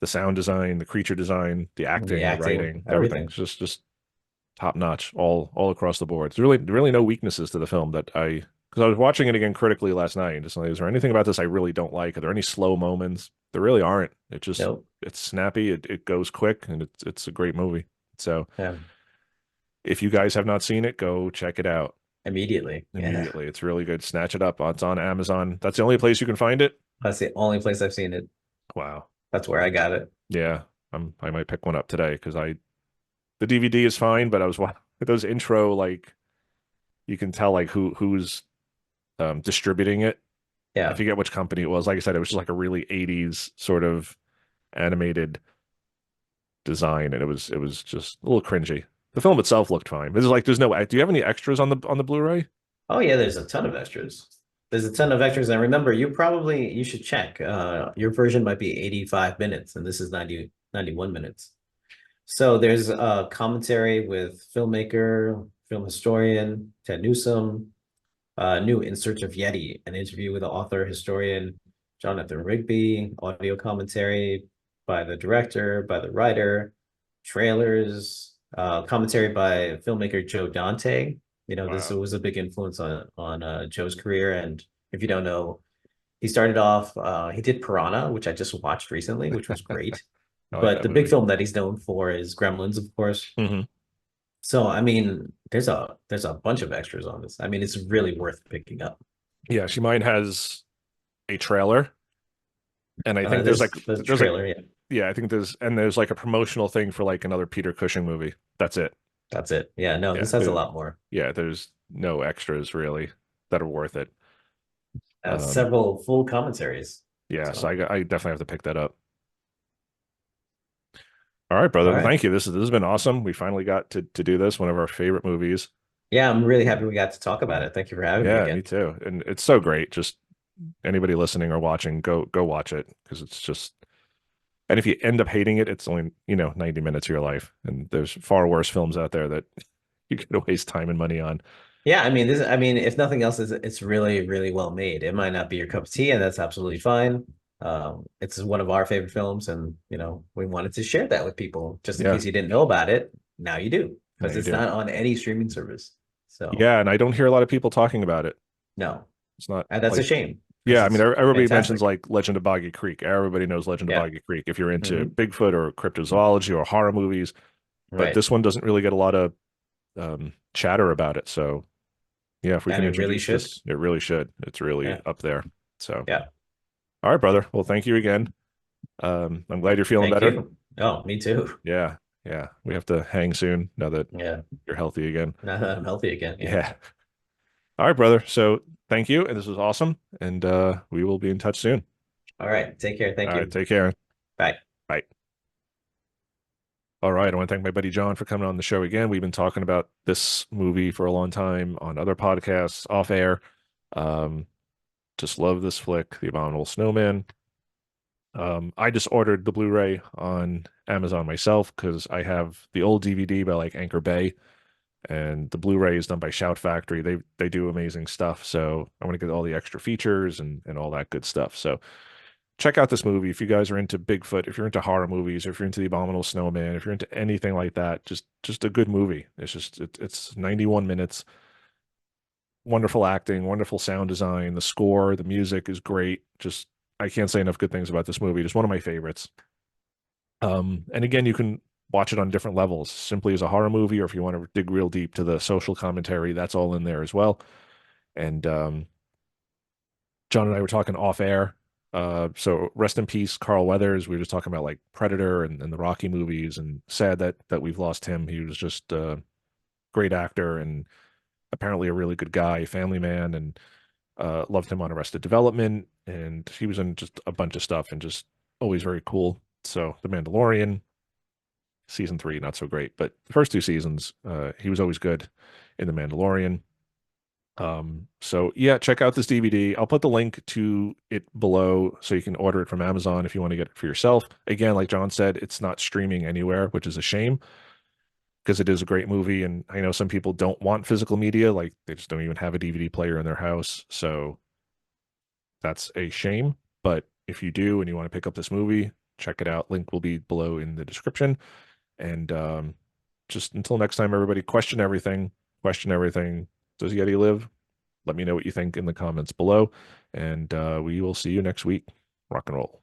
the sound design, the creature design, the the acting, the acting, writing, everything. everything. It's just top notch, all across the board. There's really no weaknesses to the film that because I was watching it again critically last night and just like, is there anything about this I really don't like? Are there any slow moments? There really aren't. Nope. It's snappy, it goes quick, and it's a great movie. So Yeah, if you guys have not seen it, go check it out immediately. Yeah, immediately. It's really good. Snatch it up. It's on Amazon. That's the only place you can find it. that's the only place I've seen it. Wow. That's where I got it. Yeah. I might pick one up today because the DVD is fine, but I was watching those intro, like you can tell like who's distributing it. I Yeah. forget which company it was. Like I said, it was just like a really 80s sort of animated design, and it was just a little cringy. The film itself looked fine. There's no. Do you have any extras on the Blu-ray? Oh yeah, there's a ton of extras. There's a ton of extras. And remember, you should check. Your version might be 85 minutes, and this is 91 minutes. So there's a commentary with filmmaker, film historian Ted Newsom, new In Search of Yeti, an interview with the author historian Jonathan Rigby, audio commentary by the director, by the writer, trailers, commentary by filmmaker Joe Dante. This Wow. was a big influence on Joe's career. And if you don't know, he started off, he did Piranha, which I just watched recently, which was great. I like But that the big movie. film that he's known for is Gremlins, of course. Hmm. So I mean, there's a bunch of extras on this. I mean, it's really worth picking up. Yeah, she mine has a trailer, and I think there's There's like the trailer, yeah. yeah, I think there's like a promotional thing for like another Peter Cushing movie. That's it. That's it. Yeah, no, Yeah, this has a lot more. there's no extras really that are worth it. Um, Several full commentaries. yeah, so So, I definitely have to pick that up. All right, all brother. Well, right. thank you. This has been awesome. We finally got to do this, one of our favorite movies. Yeah, I'm really happy we got to talk about it. Thank you for having me Yeah, me again. too. And it's so great. Just anybody listening or watching, go watch it because it's just. And if you end up hating it, it's only 90 minutes of your life. And there's far worse films out there that you could waste time and money on. Yeah, I mean, I mean, if nothing else, it's really, really well made. It might not be your cup of tea, and that's absolutely fine. It's one of our favorite films, and we wanted to share that with people just in Yeah, case you didn't know about it. Now you do, now because you it's do. not on any streaming service. So Yeah, and I don't hear a lot of people talking about it. no, It's not and that's a like, shame because yeah, I mean, it's everybody mentions fantastic. like Legend of Boggy Creek. Everybody knows Legend of Yeah. Boggy Creek if you're into Hmm. Bigfoot or cryptozoology or horror movies, but Right. this one doesn't really get a lot of chatter about it. So yeah, if we And can it really introduce should. this, it really should. It's really Yeah. up there. So, Yeah. all right, brother. Well, thank you again. I'm glad you're feeling Thank better. you. Oh, me too. Yeah, yeah. We have to hang soon now that Yeah. you're healthy again. Now that I'm healthy again. Yeah. Yeah. All right, brother. So thank you, and this was awesome. And we will be in touch soon. All right. Take care. Thank All right, you. take care. Bye. Bye. All right, I want to thank my buddy John for coming on the show again. We've been talking about this movie for a long time on other podcasts, off air. Um, just love this flick, The Abominable Snowman. I just ordered the Blu-ray on Amazon myself because I have the old DVD by like Anchor Bay, and the Blu-ray is done by Shout Factory. They do amazing stuff, so I want to get all the extra features and all that good stuff. So check out this movie if you guys are into Bigfoot, if you're into horror movies, or if you're into The Abominable Snowman, if you're into anything like that. Just a good movie. It's 91 minutes. Wonderful acting, wonderful sound design. The score, the music is great. Just I can't say enough good things about this movie. Just one of my favorites. And again, you can watch it on different levels, simply as a horror movie, or if you want to dig real deep to the social commentary, that's all in there as well. And John and I were talking off air. So rest in peace, Carl Weathers. We were just talking about like Predator and the Rocky movies, and sad that we've lost him. He was just a great actor and apparently a really good guy, family man, and loved him on Arrested Development, and he was in just a bunch of stuff and just always very cool. So The Mandalorian, season 3, not so great, but the first 2 seasons, he was always good in The Mandalorian. So yeah, check out this DVD. I'll put the link to it below so you can order it from Amazon if you want to get it for yourself. Again, like John said, it's not streaming anywhere, which is a shame because it is a great movie. And I know some people don't want physical media, like they just don't even have a DVD player in their house. So that's a shame. But if you do and you want to pick up this movie, check it out. Link will be below in the description. And just until next time, everybody, question everything. Question everything. Does Yeti live? Let me know what you think in the comments below. And we will see you next week. Rock and roll.